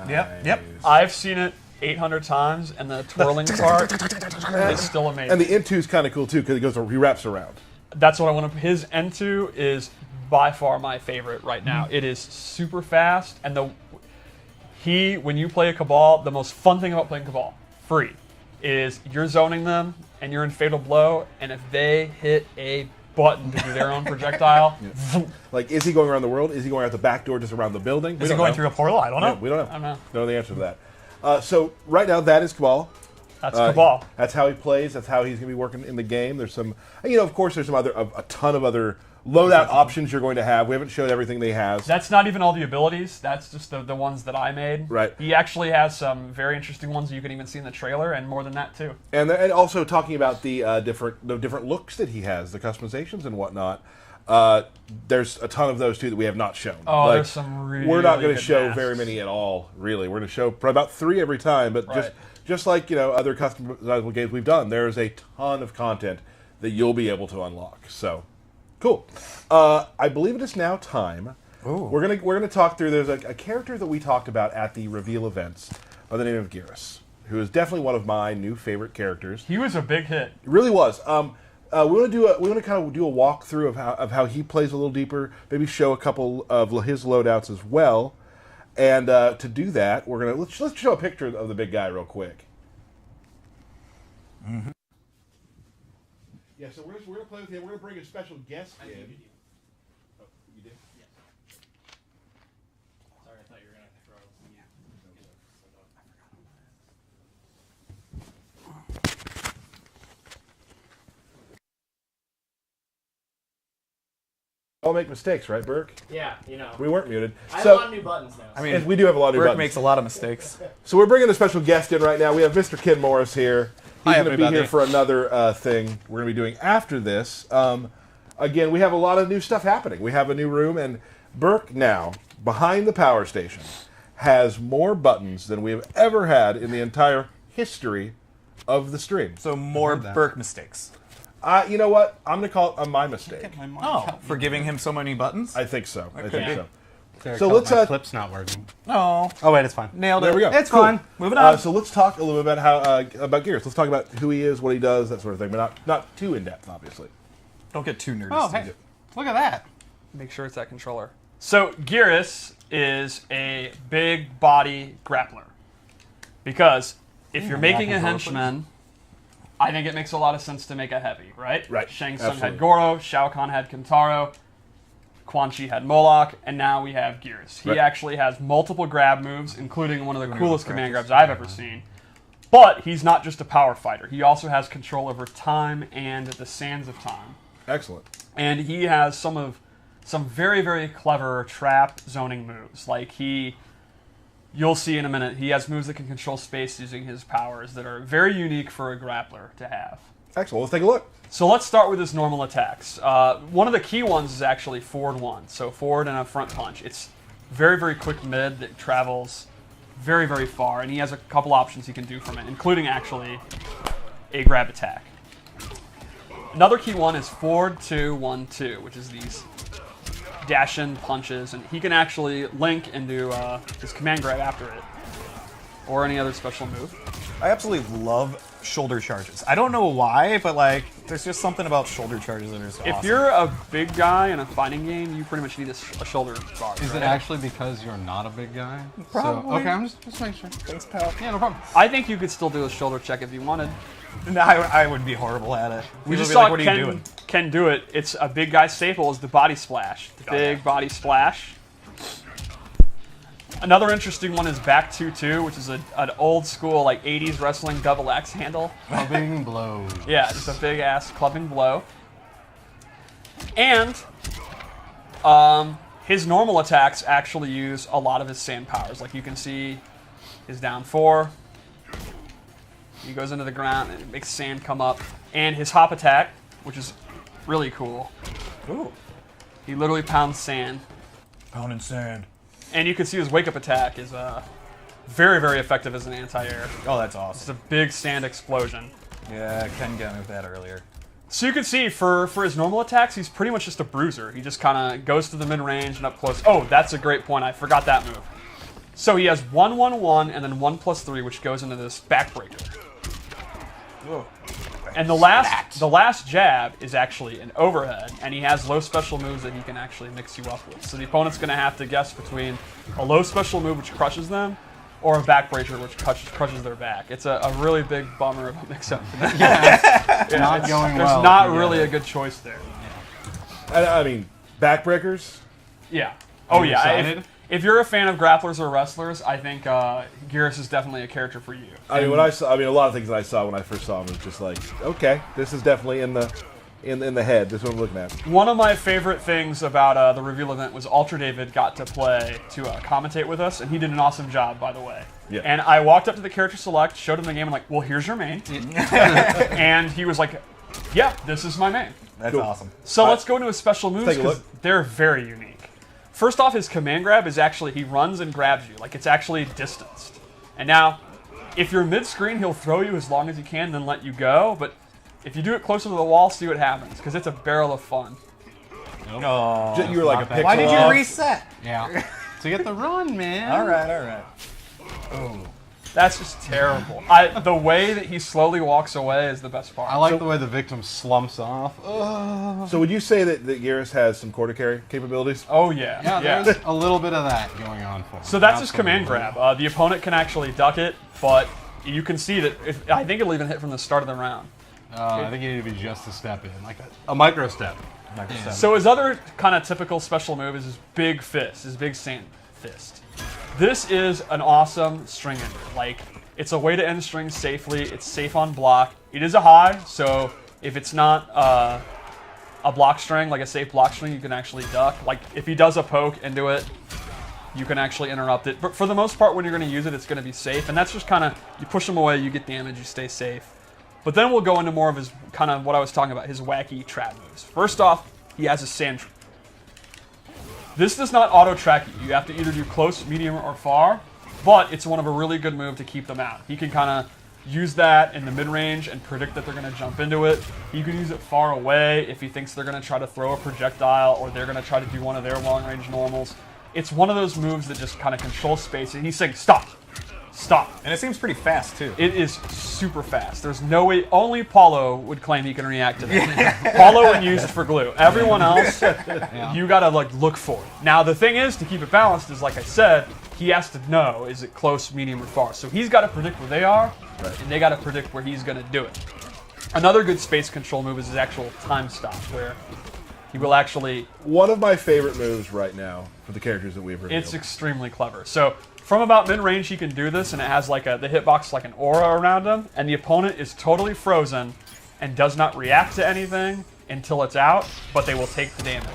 Yep. I've seen it 800 times, and the twirling part is still amazing. And the N2 is kind of cool, too, because he wraps around. That's what I want to... His N2 is by far my favorite right now. It is super fast, and when you play a Cabal, the most fun thing about playing Cabal, free, is you're zoning them, and you're in Fatal Blow, and if they hit a button to do their own projectile... Like, is he going around the world? Is he going out the back door just around the building? Is he going through a portal? I don't know. Yeah, we don't know. I don't know. Don't know the answer to that. So right now, that is Cabal. That's Cabal. That's how he plays. That's how he's going to be working in the game. There's some, of course, there's a ton of other loadout options you're going to have. We haven't showed everything that he has. That's not even all the abilities. That's just the ones that I made. Right. He actually has some very interesting ones you can even see in the trailer, and more than that too. And also talking about the different looks that he has, the customizations and whatnot. There's a ton of those too that we have not shown. Oh, there's some really we're not going to good show masks. very many at all, really. We're going to show probably about 3 every time, but just like other customizable games we've done, there's a ton of content that you'll be able to unlock. So, cool. I believe it is now time. Ooh. We're gonna talk through. There's a character that we talked about at the reveal events by the name of Geras, who is definitely one of my new favorite characters. He was a big hit. It really was. We want to kind of do a walkthrough of how he plays a little deeper. Maybe show a couple of his loadouts as well. And to do that, we're gonna let's show a picture of the big guy real quick. Mm-hmm. Yeah, so we're gonna play with him. We're gonna bring a special guest in. Oh, you did? Yes. Sorry, I thought you were gonna throw. All make mistakes, right, Burke? Yeah, We weren't muted. I have a lot of new buttons now. I mean, Yes, we do have a lot of new Burke buttons. makes a lot of mistakes. So we're bringing a special guest in right now. We have Mr. Ken Morris here. He's Hi, going to be everybody. here for another thing we're going to be doing after this. Again, we have a lot of new stuff happening. We have a new room, and Burke now, behind the power station, has more buttons than we have ever had in the entire history of the stream. So more Burke mistakes. You know what? I'm going to call it my mistake. Oh, for giving him so many buttons? I think so. I think be. so. So let's my clip's not working. Oh, Oh wait, it's fine. nailed it. there we go. It's Cool. fine. Moving on. So let's talk a little bit about how about Gears. Let's talk about who he is, what he does, that sort of thing, but not too in depth, obviously. Don't get too nerdy. Oh hey, look at that. Make sure it's that controller. So Geras is a big body grappler. Because if you're making a henchman, I think it makes a lot of sense to make a heavy, right? Right, Shang Tsung had absolutely. Goro, Shao Kahn had Kentaro, Quan Chi had Moloch, and now we have Geras. He Right. actually has multiple grab moves, including one of the coolest command grabs I've ever seen. But he's not just a power fighter. He also has control over time and the sands of time. Excellent. And he has some very, very clever trap zoning moves. Like you'll see in a minute, he has moves that can control space using his powers that are very unique for a grappler to have. Excellent. Let's take a look. So let's start with his normal attacks. One of the key ones is actually forward one. So forward and a front punch. It's very, very quick mid that travels very, very far. And he has a couple options he can do from it, including actually a grab attack. Another key one is forward 2, 1, 2, which is these dash-in punches. And he can actually link and do his command grab after it. Or any other special move. I absolutely love shoulder charges. I don't know why, but like, there's just something about shoulder charges that are so If awesome. you're a big guy in a fighting game, you pretty much need a shoulder guard. Is right? it actually because you're not a big guy? Probably. So, okay, I'm just making sure. Thanks, pal. Yeah, no problem. I think you could still do a shoulder check if you wanted. No, I would be horrible at it. We People just would be saw like, what are you doing? Ken do it. It's a big guy staple is the body splash. The big body splash. Another interesting one is back 2-2, which is an old school like 80s wrestling double axe handle. Clubbing blows. Yeah, just a big ass clubbing blow. And his normal attacks actually use a lot of his sand powers. Like you can see his down 4. He goes into the ground and it makes sand come up. And his hop attack, which is really cool. Ooh. He literally pounds sand. Pounding sand. And you can see his wake-up attack is very, very effective as an anti-air. Oh, that's It's awesome. a big sand explosion. Yeah, Ken got me with that earlier. So you can see for his normal attacks, he's pretty much just a bruiser. He just kind of goes to the mid-range and up close. Oh, that's a great point. I forgot that move. So he has 1-1-1 and then 1+3, which goes into this backbreaker. Whoa. And the last jab is actually an overhead, and he has low special moves that he can actually mix you up with. So the opponent's going to have to guess between a low special move which crushes them, or a backbreaker which crushes their back. It's a really big bummer of a mix-up. Not going There's well. not really a good choice there. I mean, backbreakers. Yeah. Oh you yeah. excited? If you're a fan of grapplers or wrestlers, I think Geras is definitely a character for you. I mean, a lot of things that I saw when I first saw him was just like, okay, this is definitely in the head. This is what I'm looking at. One of my favorite things about the reveal event was Ultra David got to play to commentate with us, and he did an awesome job, by the way. Yeah. And I walked up to the character select, showed him the game, and like, well, here's your main. And he was like, yeah, this is my main. That's Cool. awesome. So let's go into his special moves take a because look. they're very unique. First off, his command grab is actually, he runs and grabs you. Like, it's actually distanced. And now, if you're mid-screen, he'll throw you as long as he can, then let you go. But if you do it closer to the wall, see what happens, because it's a barrel of fun. No. You were like a not bad. pixel Why did you off. reset? Yeah. To get the run, man. All right. That's just terrible. The way that he slowly walks away is the best part. I like the way the victim slumps off. So would you say that Geras has some quarter carry capabilities? Oh, yeah. Yeah, there's a little bit of that going on for him. So that's his command Absolutely. grab. The opponent can actually duck it, but you can see that I think it'll even hit from the start of the round. I think you need to be just a step in, like a micro step. So his other kind of typical special move is his big fist, his big sand fist. This is an awesome string ender. Like, it's a way to end strings safely. It's safe on block. It is a high, so if it's not a block string, like a safe block string, you can actually duck. Like, if he does a poke into it, you can actually interrupt it. But for the most part, when you're going to use it, it's going to be safe. And that's just kind of, you push him away, you get damage, you stay safe. But then we'll go into more of his, kind of what I was talking about, his wacky trap moves. First off, he has a sand trap. This does not auto-track you. You have to either do close, medium, or far, but it's one of a really good move to keep them out. He can kind of use that in the mid-range and predict that they're going to jump into it. He can use it far away if he thinks they're going to try to throw a projectile or they're going to try to do one of their long-range normals. it's one of those moves that just kind of controls space, and he's saying, stop, stop. And it seems pretty fast, too. It is super fast. There's no way, only Paulo would claim he can react to that. Paulo would use it for glue. Everyone else, you gotta like look for it. Now the thing is, to keep it balanced, is like I said, he has to know, is it close, medium, or far? So he's gotta predict where they are, and they gotta predict where he's gonna do it. Another good space control move is his actual time stop, where he will actually... One of my favorite moves right now for the characters that we've revealed. It's extremely clever. So from about mid-range, he can do this, and it has like the hitbox like an aura around him, and the opponent is totally frozen and does not react to anything until it's out, but they will take the damage.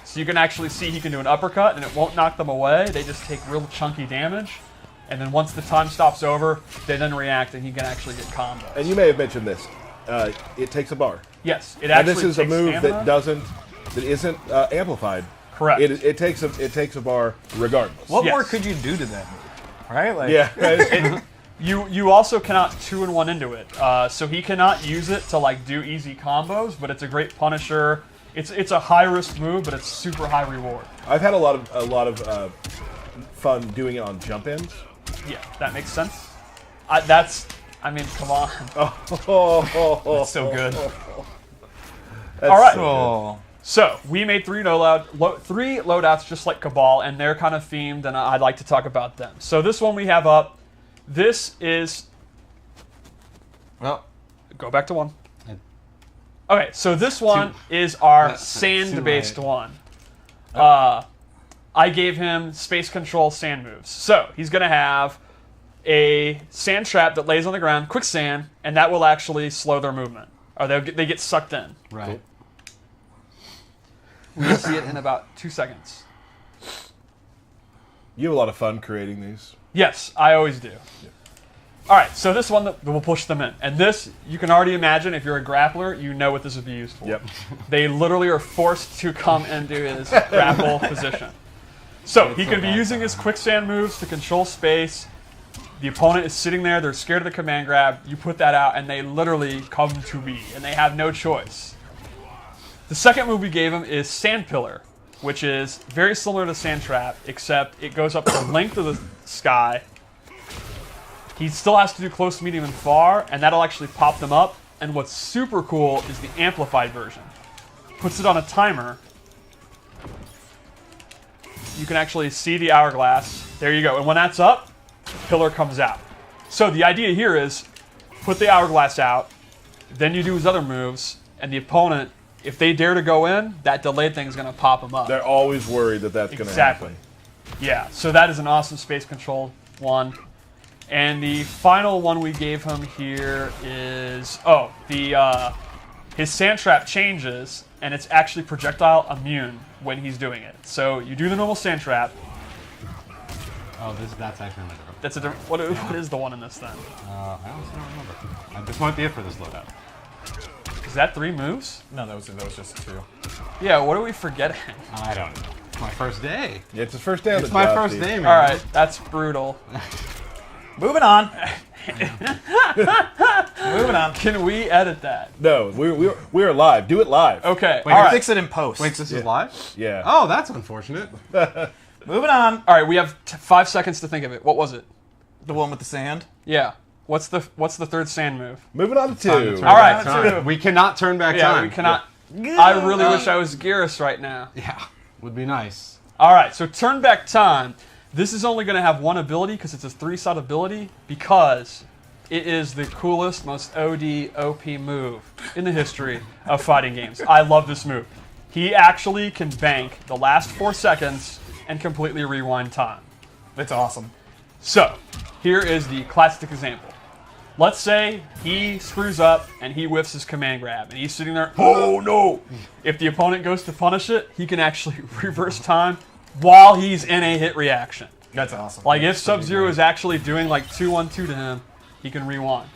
So you can actually see he can do an uppercut, and it won't knock them away. They just take real chunky damage, and then once the time stops over, they then react, and he can actually get combos. And you may have mentioned this. It takes a bar. Yes, it And actually this is a takes move stamina. that isn't amplified. Correct. It takes a bar regardless. What more Yes. could you do to that move? Right? Like, Yeah. You also cannot 2-in-1 into it, so he cannot use it to like do easy combos. But it's a great punisher. It's a high risk move, but it's super high reward. I've had a lot of fun doing it on jump ins. Yeah, that makes sense. I mean, come on. That's so good. All right. Oh. So we made three loadouts just like Cabal, and they're kind of themed, and I'd like to talk about them. So this one we have up. This is. Well, Go back to one. I- Okay, so this one is our sand-based one. I gave him space control sand moves. So he's going to have a sand trap that lays on the ground, quicksand, and that will actually slow their movement. Or they get sucked in. right. We'll see it in about 2 seconds. You have a lot of fun creating these. Yes, I always do. All right, so this one will push them in. And this, you can already imagine, if you're a grappler, you know what this would be used for. Yep. They literally are forced to come into his grapple position. So he can be using his quicksand moves to control space. The opponent is sitting there, they're scared of the command grab. You put that out, and they literally come to be, and they have no choice. The second move we gave him is Sand Pillar, which is very similar to Sand Trap, except it goes up the length of the sky. He still has to do close, medium, and far, and that'll actually pop them up. And what's super cool is the amplified version. Puts it on a timer. You can actually see the hourglass. There you go. And when that's up, Pillar comes out. So the idea here is put the hourglass out, then you do his other moves, and the opponent, if they dare to go in, that delayed thing is going to pop them up. They're always worried that that's going to Exactly. happen. Yeah, so that is an awesome space control one. And the final one we gave him here is his sand trap changes, and it's actually projectile immune when he's doing it. So you do the normal sand trap. Oh, that's actually another. That's a different. What is the one in this then? I honestly don't remember. This might be it for this loadout. Is that 3 moves? No, that was just 2. Yeah. What are we forgetting? I don't know. It's my first day. Yeah, it's his first day on It's the my job, first Steve. day, man. All right, that's brutal. Moving on. Moving on. Can we edit that? No, we are live. Do it live. Okay. Wait, all right. Fix it in post. Wait, this is live? Yeah. Oh, that's unfortunate. Moving on. All right. We have 5 seconds to think of it. What was it? The one with the sand. Yeah. What's the third sand move? Moving on to Time to 2. turn All right, back time. two. We cannot turn back Yeah, time. we cannot. I really wish I was Garrus right now. Yeah, would be nice. All right, so turn back time. This is only going to have one ability because it's a 3-slot ability because it is the coolest, most OD OP move in the history of fighting games. I love this move. He actually can bank the last 4 seconds and completely rewind time. It's awesome. So, here is the classic example. Let's say he screws up and he whiffs his command grab and he's sitting there, oh no! If the opponent goes to punish it, he can actually reverse time while he's in a hit reaction. That's awesome. Like if Sub-Zero is actually doing like 2-1-2 to him, he can rewind.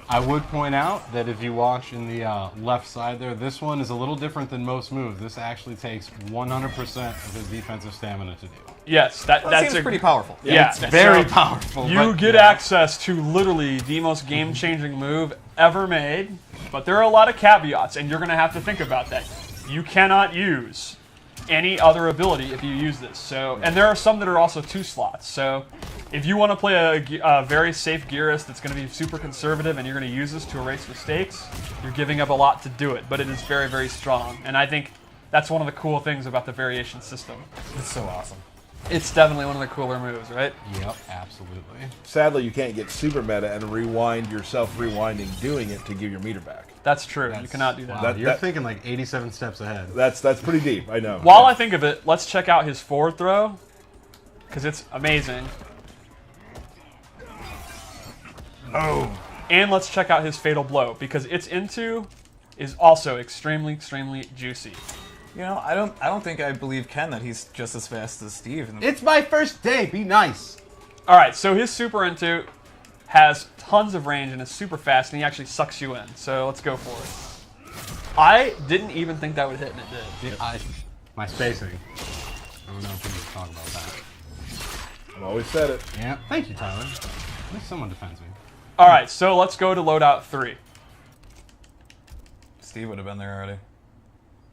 I would point out that if you watch in the left side there, this one is a little different than most moves. This actually takes 100% of his defensive stamina to do. Yes, that that's seems pretty powerful. Yeah, It's very so powerful. You but, get yeah. access to literally the most game-changing move ever made, but there are a lot of caveats, and you're going to have to think about that. You cannot use any other ability if you use this. So, and there are some that are also 2 slots. So, if you want to play a very safe Gearus that's going to be super conservative and you're going to use this to erase mistakes, you're giving up a lot to do it. But it is very, very strong. And I think that's one of the cool things about the variation system. It's so awesome. It's definitely one of the cooler moves, right? Yep, absolutely. Sadly, you can't get super meta and rewind yourself rewinding doing it to give your meter back. That's true. You cannot do that. Wow, you're thinking like 87 steps ahead. That's pretty deep, I know. While I think of it, let's check out his forward throw, because it's amazing. Oh. And let's check out his fatal blow, because its into is also extremely, extremely juicy. You know, I don't think I believe Ken that he's just as fast as Steve. It's my first day. Be nice. All right, so his super into has tons of range and is super fast, and he actually sucks you in. So let's go for it. I didn't even think that would hit, and it did. My spacing. I don't know if we need to talk about that. I've always said it. Yeah. Thank you, Tyler. At least someone defends me. All right, so let's go to loadout 3. Steve would have been there already.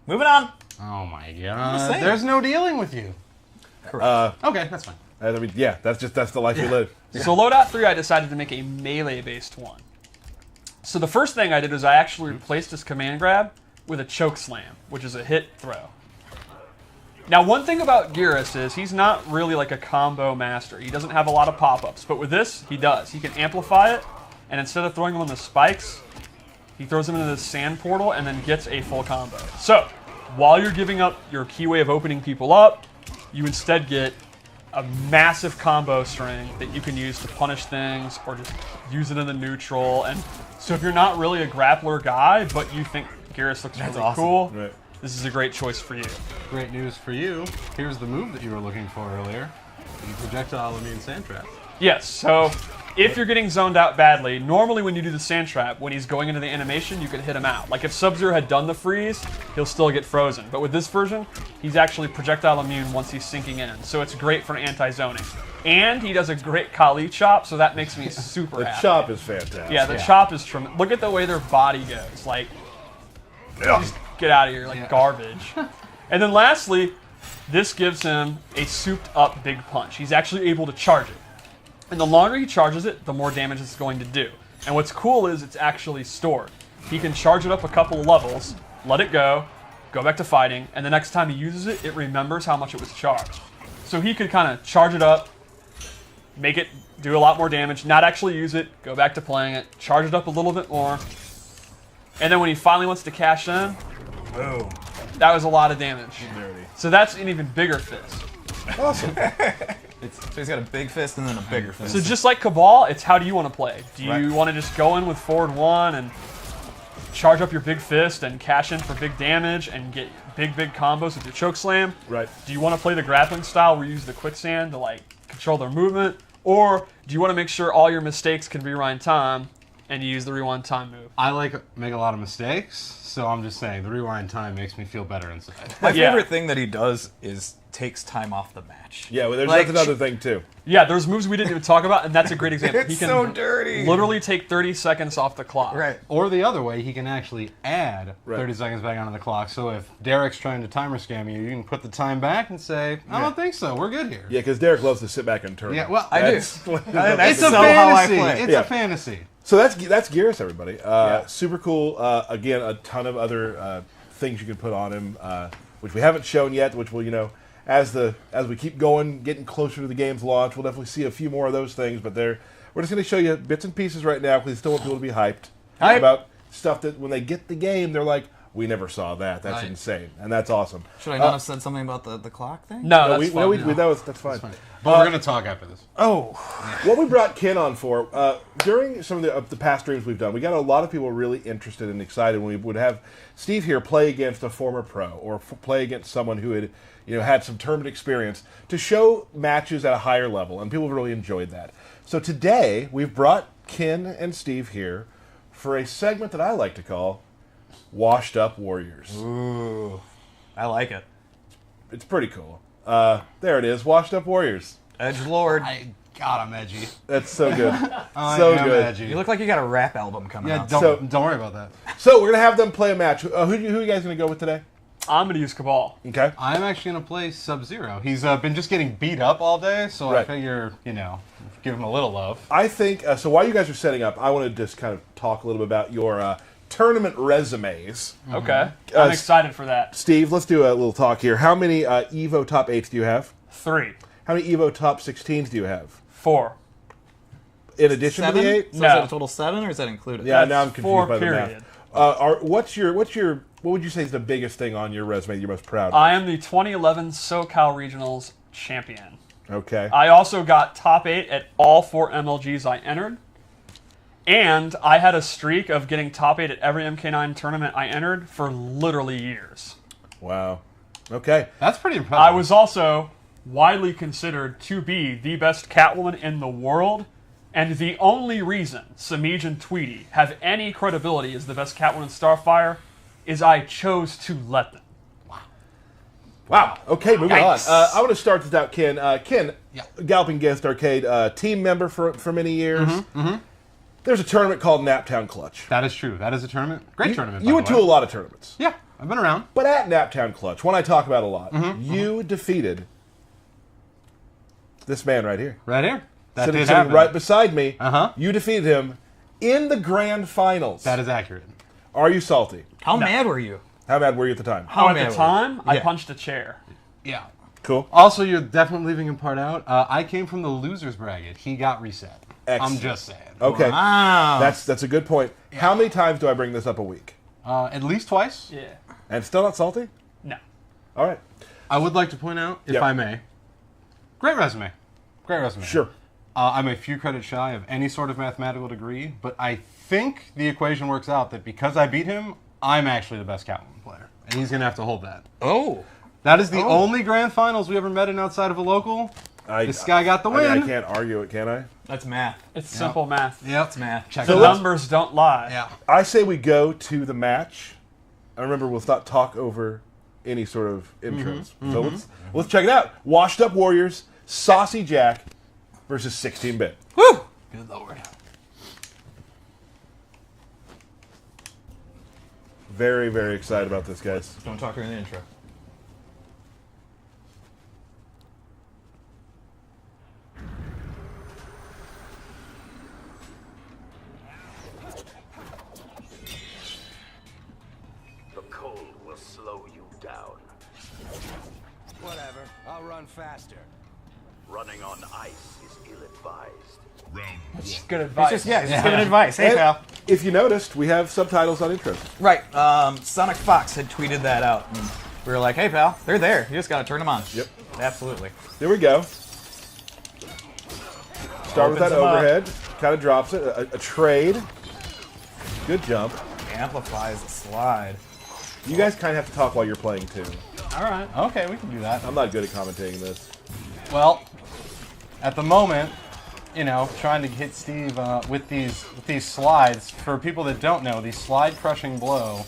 Moving on. Oh my just god. saying. There's no dealing with you. Okay, that's fine. I mean, yeah, that's the life we live. So loadout 3, I decided to make a melee-based one. So the first thing I did was I actually replaced his command grab with a choke slam, which is a hit throw. Now, one thing about Gearus is he's not really like a combo master. He doesn't have a lot of pop-ups, but with this, he does. He can amplify it, and instead of throwing him on the spikes, he throws him into the sand portal and then gets a full combo. So, while you're giving up your key way of opening people up, you instead get a massive combo string that you can use to punish things or just use it in the neutral. And so if you're not really a grappler guy, but you think Gearus looks really awesome. cool, Right. this is a great choice for you. Great news for you. Here's the move that you were looking for earlier. The projectile immune sand trap. Yes, so if you're getting zoned out badly, normally when you do the sand trap, when he's going into the animation, you can hit him out. Like if Sub-Zero had done the freeze, he'll still get frozen. But with this version, he's actually projectile immune once he's sinking in. So it's great for anti-zoning. And he does a great Kali chop, so that makes me super The happy. chop is fantastic. Yeah, the chop is tremendous. Look at the way their body goes. Like, just get out of here, like garbage. And then lastly, this gives him a souped up big punch. He's actually able to charge it. And the longer he charges it, the more damage it's going to do. And what's cool is it's actually stored. He can charge it up a couple of levels, let it go back to fighting, and the next time he uses it, it remembers how much it was charged. So he could kind of charge it up, make it do a lot more damage, not actually use it, go back to playing it, charge it up a little bit more, and then when he finally wants to cash in, boom. That was a lot of damage. So that's an even bigger fist. Awesome. So he's got a big fist and then a bigger fist. So just like Cabal, it's how do you want to play? Do you want to just go in with forward 1 and charge up your big fist and cash in for big damage and get big combos with your choke slam? Right. Do you want to play the grappling style where you use the quicksand to like control their movement? Or do you want to make sure all your mistakes can rewind time and you use the rewind time move? I make a lot of mistakes, so I'm just saying the rewind time makes me feel better inside. My favorite thing that he does is takes time off the match. Yeah, well, Like, that's another thing, too. Yeah, there's moves we didn't even talk about, and that's a great example. It's He can so dirty. literally take 30 seconds off the clock. Right. Or the other way, he can actually add Right. 30 seconds back onto the clock. So if Derek's trying to timer scam you, you can put the time back and say, I don't think so. We're good here. Yeah, because Derek loves to sit back and turn. Yeah, well, I do. That's it's a so how I fantasy. play. It's Yeah. a fantasy. So that's Gearus, everybody. Super cool. Again, a ton of other things you can put on him, which we haven't shown yet. Which will, as we keep going, getting closer to the game's launch, we'll definitely see a few more of those things. But we're just going to show you bits and pieces right now because we still want people to be hyped about stuff that when they get the game, they're like, "We never saw that. That's Right. insane," and that's awesome. Should I not have said something about the clock thing? No, No, that's fine. that's fine. But we're going to talk after this. Oh. What we brought Ken on for, during some of the past streams we've done, we got a lot of people really interested and excited when we would have Steve here play against a former pro or play against someone who had had some tournament experience to show matches at a higher level, and people really enjoyed that. So today, we've brought Ken and Steve here for a segment that I like to call Washed Up Warriors. Ooh. I like it. It's pretty cool. There it is, Washed Up Warriors. Edgelord. God, I'm edgy. That's so good. I So am good. edgy. You look like you got a rap album coming Yeah, out. don't So- worry about that. So we're going to have them play a match. Who are you guys going to go with today? I'm going to use Cabal. Okay. I'm actually going to play Sub-Zero. He's been just getting beat up all day, so I Right. figure, give him a little love. I think, so while you guys are setting up, I want to just kind of talk a little bit about your tournament resumes. Okay. I'm excited for that. Steve, let's do a little talk here. How many EVO top 8s do you have? 3. How many EVO top 16s do you have? 4. In addition to the 8? So No. is that a total 7, or is that included? Yeah, That's now I'm confused 4 by the period. math. What would you say is the biggest thing on your resume that you're most proud of? I am the 2011 SoCal Regionals champion. Okay. I also got top 8 at all 4 MLGs I entered. And I had a streak of getting top 8 at every MK9 tournament I entered for literally years. Wow. Okay. That's pretty impressive. I was also widely considered to be the best Catwoman in the world, and the only reason Samij and Tweety have any credibility as the best Catwoman in Starfire is I chose to let them. Wow. Okay, moving Yikes. on. I want to start this out, Ken. Ken, Yeah. Galloping Ghost Arcade, team member for many years. Mm-hmm. There's a tournament called Naptown Clutch. That is true. That is a tournament. Great tournament. You by went the to way. a lot of tournaments. Yeah, I've been around. But at Naptown Clutch, one I talk about a lot, Mm-hmm. you defeated this man right here. Right here. That Sitting did happen. right beside me. Uh-huh. You defeated him in the grand finals. That is accurate. Are you salty? How mad were you? How mad were you at the time? How At mad the were time, I Yeah. punched a chair. Yeah. Cool. Also, you're definitely leaving a part out. I came from the losers bracket. He got reset. Excellent. I'm just saying. Okay. Wow. That's a good point. How many times do I bring this up a week? At least twice. Yeah. And still not salty? No. All right. I would like to point out, if Yep. I may, great resume. Great resume. Sure. I'm a few credits shy of any sort of mathematical degree, but I think the equation works out that because I beat him, I'm actually the best Catwoman player. And he's going to have to hold that. Oh. That is the only grand finals we ever met in outside of a local. This guy got the win. I can't argue it, can I? That's math. It's simple math. Yep. That's math. Check The it out. numbers don't lie. Yeah. I say we go to the match. I remember we'll not talk over any sort of intros. So let's check it out. Washed Up Warriors, Saucy Jack versus 16-bit. Woo! Good lord. Very, very excited about this, guys. Don't talk during the intro. The cold will slow you down. Whatever, I'll run faster. Running on ice is ill-advised. Round It's one. good advice. Just giving advice. Hey, And pal. if you noticed, we have subtitles on intros. Right. Sonic Fox had tweeted that out. And we were like, hey, pal, they're there. You just got to turn them on. Yep. Absolutely. There we go. Start with that Opens them up. overhead. Kind of drops it. A trade. Good jump. Amplifies the slide. You guys kind of have to talk while you're playing, too. All right. Okay, we can do that. I'm not good at commentating this. Well, at the moment, trying to hit Steve with these slides. For people that don't know, the slide crushing blow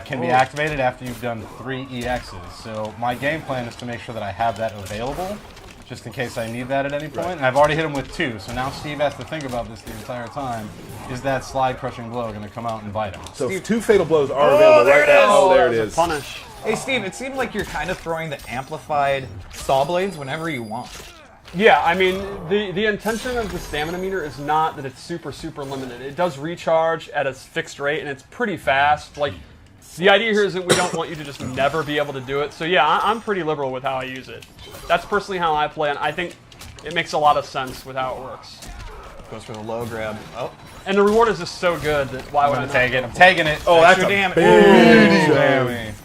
can be activated after you've done 3 EXs. So my game plan is to make sure that I have that available, just in case I need that at any point. And I've already hit him with 2, so now Steve has to think about this the entire time. Is that slide crushing blow going to come out and bite him? So 2 fatal blows are available right now. Oh, there it is. Punish. Hey, Steve, it seemed like you're kind of throwing the amplified saw blades whenever you want. Yeah, I mean, the intention of the stamina meter is not that it's super, super limited. It does recharge at a fixed rate, and it's pretty fast. Like, the idea here is that we don't want you to just never be able to do it. So yeah, I'm pretty liberal with how I use it. That's personally how I play, and I think it makes a lot of sense with how it works. Goes for the low grab. Oh, And the reward is just so good that why would I I'm not? taking it. I'm taking it. Oh, that's extra a damage. big Ooh. damage.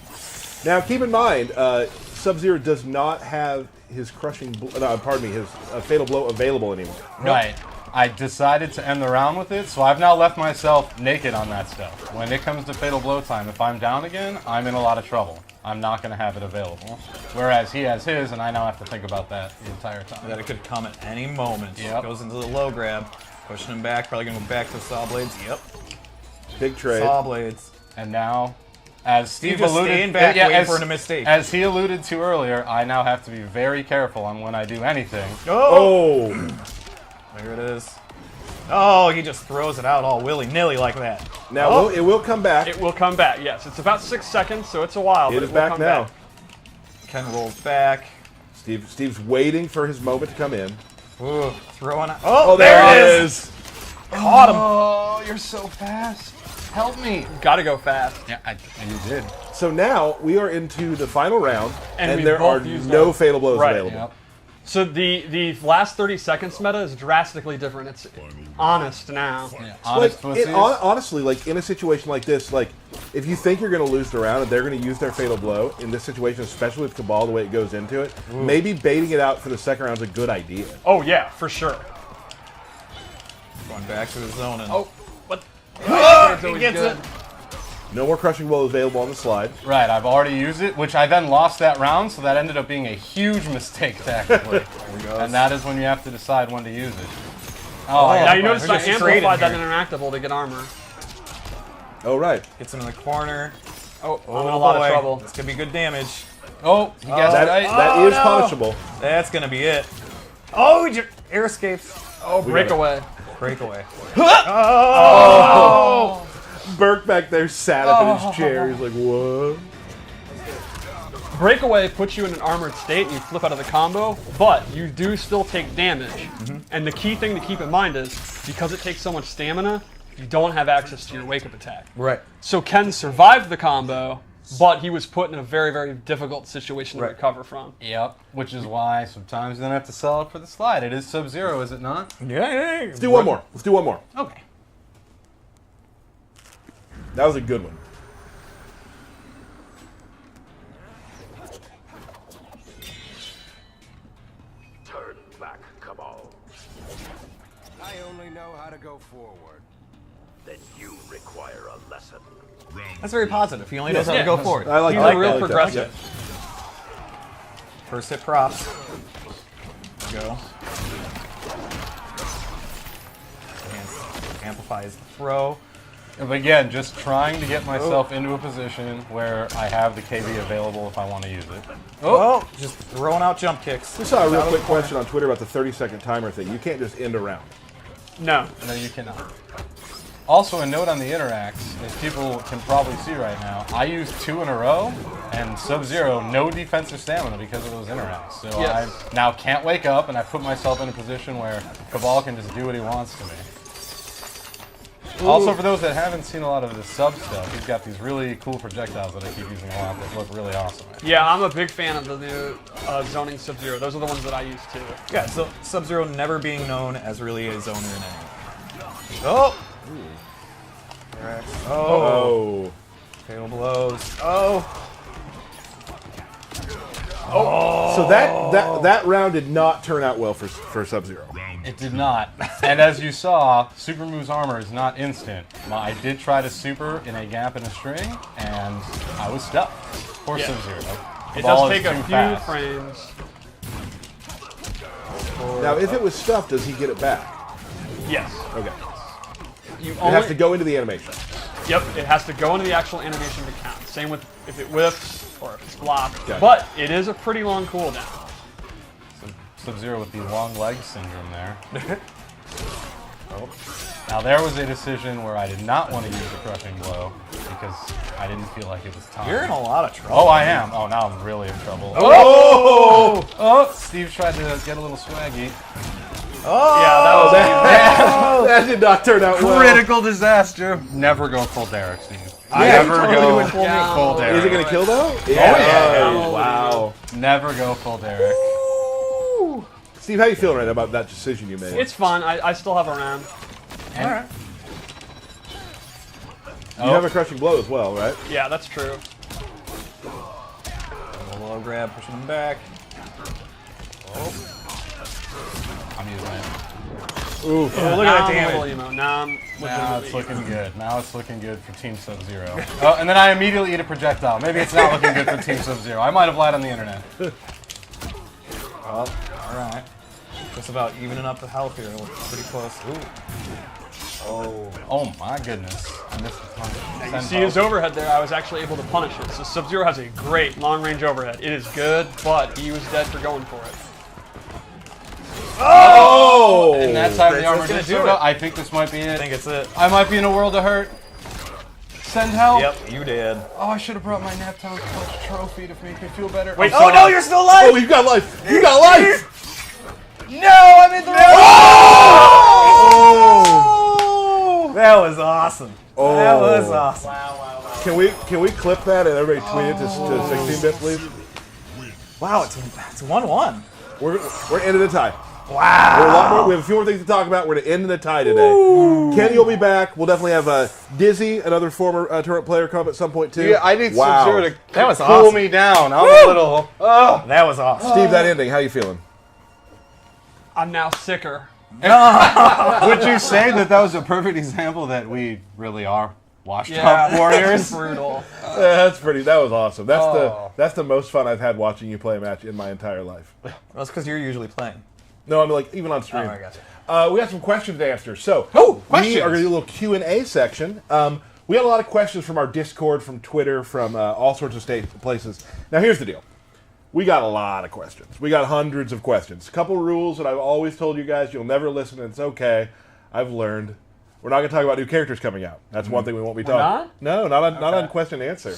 Now, keep in mind, Sub-Zero does not have his crushing, his fatal blow available anymore. Right. I decided to end the round with it, so I've now left myself naked on that stuff. When it comes to fatal blow time, if I'm down again, I'm in a lot of trouble. I'm not going to have it available. Whereas he has his, and I now have to think about that the entire time. that it could come at any moment. Yep. Goes into the low grab, pushing him back. Probably gonna go back to saw blades. Yep. Big trade. Saw blades. And now, as Steve just alluded, staying back, waiting for a mistake. As he alluded to earlier, I now have to be very careful on when I do anything. Oh! There it is. Oh, he just throws it out all willy-nilly like that. Now, it will come back. It will come back, yes. It's about 6 seconds, so it's a while. It but is will back come now. back. Ken rolls back. Steve's waiting for his moment to come in. Ooh, throwing out. Oh, there it is. Caught him. Oh, you're so fast. Help me. Gotta go fast. Yeah, you did. So now we are into the final round, And and we there are both used no our- fatal blows Right. available. Yep. So the last 30 seconds meta is drastically different. It's honest now. Yeah, Like, honest pussies. honestly, like in a situation like this, like if you think you're going to lose the round and they're going to use their fatal blow in this situation, especially with Cabal the way it goes into it, maybe baiting it out for the second round is a good idea. Oh yeah, for sure. Going back to his zone. And Oh, what? he gets it. No more crushing blow available on the slide. Right, I've already used it, which I then lost that round, so that ended up being a huge mistake tactically. And that is when you have to decide when to use it. Oh, Now you notice We're I just amplified that trading interactable to get armor. Oh right, Gets him in the corner. Oh, I'm in a lot of boy. trouble. This could be good damage. Oh, you guys that is punishable. That's gonna be it. Oh, air escapes. Oh, breakaway. Breakaway. Burke back there sat up in his chair. He's like, what? Breakaway puts you in an armored state and you flip out of the combo, but you do still take damage. And the key thing to keep in mind is, because it takes so much stamina, you don't have access to your wake-up attack. Right. So Ken survived the combo, but he was put in a very, very difficult situation to recover from. Yep, which is why sometimes you don't have to sell it for the slide. It is Sub-Zero, is it not? Yeah. Let's do one more. Let's do one more. Okay. That was a good one. Turn back, Cabal. I only know how to go forward. Then you require a lesson. That's very positive. He only knows how to go forward. I like He's that. a real I like that. progressive. First hit props. Go. Amplify his throw. But again, just trying to get myself into a position where I have the KB available if I want to use it. Oh, just throwing out jump kicks. We saw a real quick question on Twitter about the 30-second timer thing. You can't just end a round. No. No, you cannot. Also, a note on the interacts, as people can probably see right now, I used 2 in a row, and Sub-Zero, no defensive stamina because of those interacts. So Yes. I now can't wake up, and I put myself in a position where Cabal can just do what he wants to me. Also, for those that haven't seen a lot of the sub stuff, he's got these really cool projectiles that I keep using a lot that look really awesome. Yeah, I'm a big fan of the new zoning Sub-Zero. Those are the ones that I use too. Yeah, so Sub-Zero never being known as really a zoner in any. Oh! Oh. Fatal blows. So that round did not turn out well for Sub-Zero. It did not. And as you saw, Super Moo's armor is not instant. I did try to super in a gap in a string, and I was stuck. Poor Yeah. Sub-Zero. It Ball does is take a too few fast. frames. Now, if it was stuffed, does he get it back? Yes. Okay. You It has to go into the animation. Yep, it has to go into the actual animation to count. Same with if it whiffs or if it's blocked. Okay. But it is a pretty long cooldown. Sub-Zero with the long leg syndrome there. Now there was a decision where I did not want to use the crushing blow because I didn't feel like it was time. You're in a lot of trouble. Oh, I am. Oh, now I'm really in trouble. Oh! Steve tried to get a little swaggy. Yeah, that was That did not turn out well. Critical disaster. Never go full Derek, Steve. Yeah, Never totally go went full Derek. Is it going to kill though? yeah. Oh, wow. Never go full Derek. Steve, how you feeling right now about that decision you made? It's fun. I still have a round. Alright. You have a crushing blow as well, right? Yeah, that's true. A low grab, pushing him back. I'm using it. Ooh. Oh, look Now at that I'm damage. full emo. Now I'm Now it's looking good. Now it's looking good for Team Sub-Zero. Oh, and then I immediately eat a projectile. Maybe it's not looking good for Team Sub-Zero. I might have lied on the internet. Well, alright. Just about evening up the health here. Pretty close. Ooh. Oh my goodness. I missed the punch. You see his overhead there, I was actually able to punish it. So Sub-Zero has a great long-range overhead. It is good, but he was dead for going for it. Oh! And that time the armor gonna did do so it. well. I think this might be I it. think it's it. I might be in a world of hurt. Send help. Yep, you did. Oh, I should have brought my Neptune Clutch trophy to make me feel better. Wait, Oh no, you're still alive! Oh, you got life! You got life! No, I'm in the Oh! That was awesome. Oh. That was awesome. Wow. Can we clip that and everybody tweet it to 16-bit, please? Wow, it's 1-1. We're ending the tie. Wow. We have a few more things to talk about. We're going to end the tie today. Kenny will be back. We'll definitely have Dizzy, another former tournament player, come at some point too. Yeah, I need Sub-Zero to That was cool awesome. me down. I'm a little. Oh. That was awesome. Steve, that ending, how you feeling? I'm now sicker. Would you say that was a perfect example that we really are washed up warriors? Brutal. Yeah, that was awesome. That's the most fun I've had watching you play a match in my entire life. Well, it's because you're usually playing. No, I mean like even on stream. Oh, I gotcha. We got some questions to answer. So questions. we are going to do a little Q&A section. We had a lot of questions from our Discord, from Twitter, from all sorts of places. Now here's the deal. We got a lot of questions. We got hundreds of questions. A couple rules that I've always told you guys. You'll never listen, and it's okay. I've learned. We're not going to talk about new characters coming out. That's one thing we won't be talking. No, not on question and answer.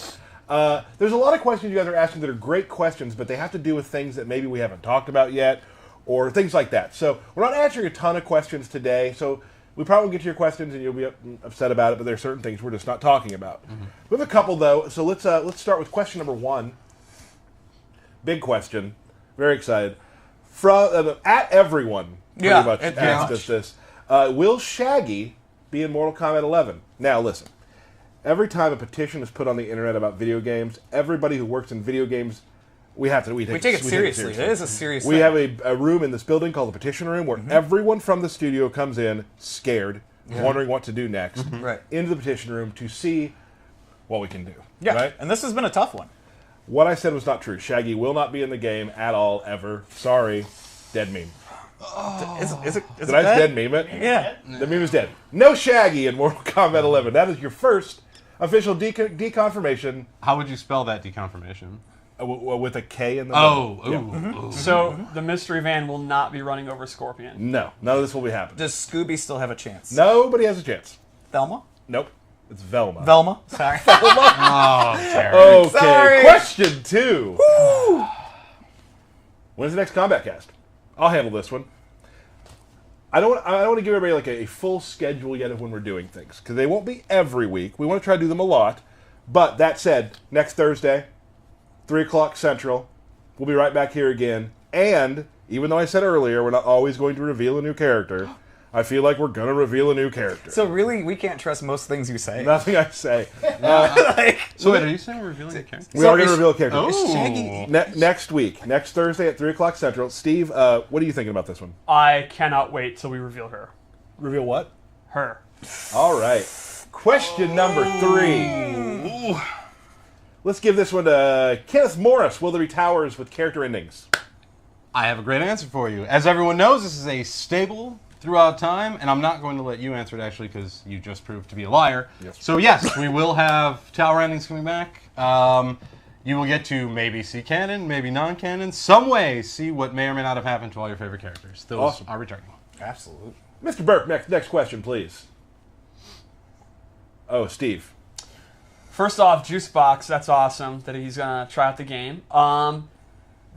There's a lot of questions you guys are asking that are great questions, but they have to do with things that maybe we haven't talked about yet, or things like that. So we're not answering a ton of questions today. So we probably will get to your questions, and you'll be upset about it. But there's certain things we're just not talking about. We have a couple though. So let's start with question number 1. Big question. Very excited. From at everyone, pretty much asked us this. Will Shaggy be in Mortal Kombat 11? Now listen. Every time a petition is put on the internet about video games, everybody who works in video games, we take it seriously. It is a serious We thing. have a room in this building called the petition room where everyone from the studio comes in scared, wondering what to do next, Right. into the petition room to see what we can do. Yeah, Right? and this has been a tough one. What I said was not true. Shaggy will not be in the game at all, ever. Sorry. Dead meme. Is it Did I dead meme it? Yeah. The meme is dead. No Shaggy in Mortal Kombat 11. That is your first official deconfirmation How would you spell that deconfirmation? with a K in the middle. Yeah. So the mystery van will not be running over Scorpion. No, none of this will be happening. Does Scooby still have a chance? Nobody has a chance. Thelma? Nope. It's Velma. Velma? Sorry. Oh, Terry. Okay, Sorry. question 2. When's the next Combat Cast? I'll handle this one. I don't want to give everybody like a full schedule yet of when we're doing things, because they won't be every week. We want to try to do them a lot. But that said, next Thursday, 3 o'clock Central, we'll be right back here again. And even though I said earlier we're not always going to reveal a new character, I feel like we're going to reveal a new character. So really, we can't trust most things you say? Nothing I say. So wait, are you saying we're revealing a character? We are going to reveal a character. Oh. Shaggy. Next week, next Thursday at 3 o'clock Central. Steve, what are you thinking about this one? I cannot wait till we reveal her. Reveal what? Her. All right. Question number 3. Let's give this one to Kenneth Morris. Will there be towers with character endings? I have a great answer for you. As everyone knows, this is a stable throughout time, and I'm not going to let you answer it, actually, because you just proved to be a liar. Yes. So yes, we will have tower endings coming back. You will get to maybe see canon, maybe non-canon, some way see what may or may not have happened to all your favorite characters. Those Awesome. are returning. Absolutely. Mr. Burke, next question, please. Oh, Steve. First off, Juicebox, that's awesome that he's going to try out the game.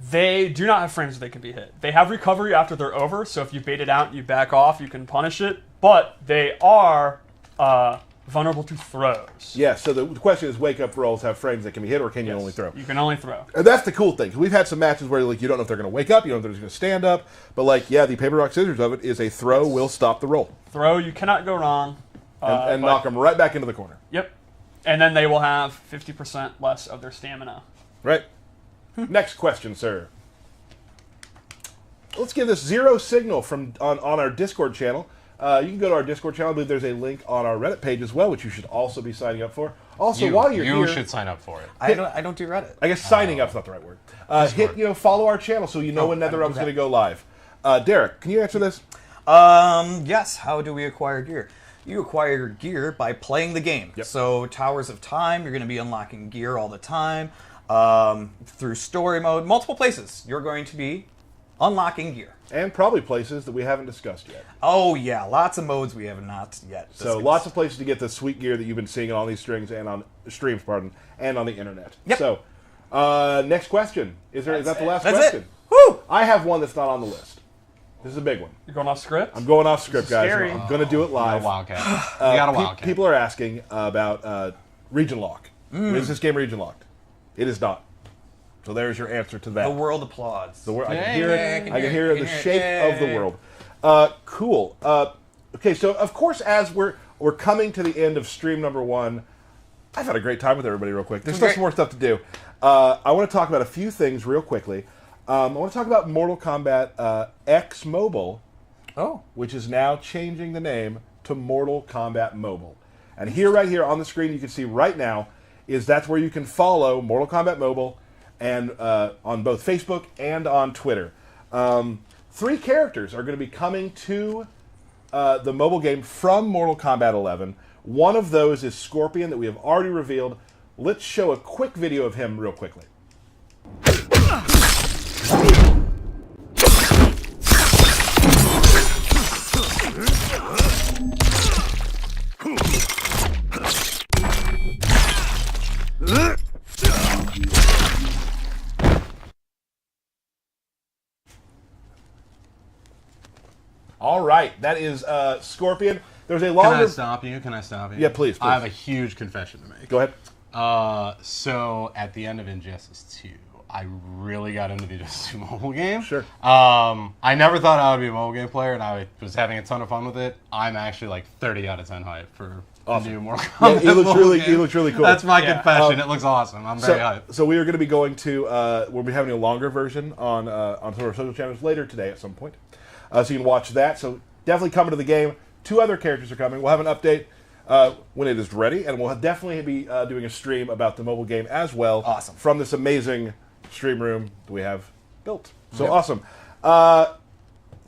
They do not have frames that they can be hit. They have recovery after they're over, so if you bait it out and you back off, you can punish it. But they are vulnerable to throws. Yeah, so the question is, wake-up rolls have frames that can be hit, or can you only throw? You can only throw. And that's the cool thing. 'Cause we've had some matches where like you don't know if they're going to wake up, you don't know if they're going to stand up, but like, yeah, the paper, rock, scissors of it is a throw will stop the roll. Throw, you cannot go wrong. And but- knock them right back into the corner. Yep. And then they will have 50% less of their stamina. Right. Next question, sir. Let's give this Zero Signal from on our Discord channel. You can go to our Discord channel. I believe there's a link on our Reddit page as well, which you should also be signing up for. Also, while you're here, you should sign up for it. I don't do Reddit. I guess signing up's not the right word. Follow our channel so you know when NetherRealm's going to go live. Derek, can you answer this? Yes. How do we acquire gear? You acquire gear by playing the game. Yep. So Towers of Time, you're going to be unlocking gear all the time through story mode, multiple places. You're going to be unlocking gear. And probably places that we haven't discussed yet. Oh yeah, lots of modes we have not yet So discussed. lots of places to get the sweet gear that you've been seeing on all these streams and on streams, and on the internet. Yep. So, next question. Is that the last That's question? it. Woo! I have one that's not on the list. This is a big one. You're going off script? I'm going off script, guys. scary. I'm going to do it live. Wildcat. You got a Wildcat. People are asking about region lock. Is this game region locked? It is not. So there's your answer to that. The world applauds. I can hear it. I can hear it in the shape of the world. Cool. Okay, so of course, as we're coming to the end of stream number 1, I've had a great time with everybody. Real quick, there's still some more stuff to do. I want to talk about a few things real quickly. I want to talk about Mortal Kombat X Mobile, which is now changing the name to Mortal Kombat Mobile. And here, right here on the screen, you can see right now that's where you can follow Mortal Kombat Mobile, and on both Facebook and on Twitter. 3 characters are going to be coming to the mobile game from Mortal Kombat 11. One of those is Scorpion, that we have already revealed. Let's show a quick video of him real quickly. All right, that is Scorpion. There's a longer... Can I stop you? Yeah, please. I have a huge confession to make. Go ahead. So at the end of Injustice 2, I really got into the Injustice 2 mobile game. Sure. I never thought I would be a mobile game player, and I was having a ton of fun with it. I'm actually like 30 out of 10 hype for the new Mortal Kombat. He looks mobile really, game. he looks really cool. That's my confession. It looks awesome. I'm very hyped. So we are going to be going to we'll be having a longer version on some of our social channels later today at some point, so you can watch that. So definitely coming to the game. 2 other characters are coming. We'll have an update when it is ready, and we'll definitely be doing a stream about the mobile game as well. Awesome. From this amazing stream room that we have built. So awesome.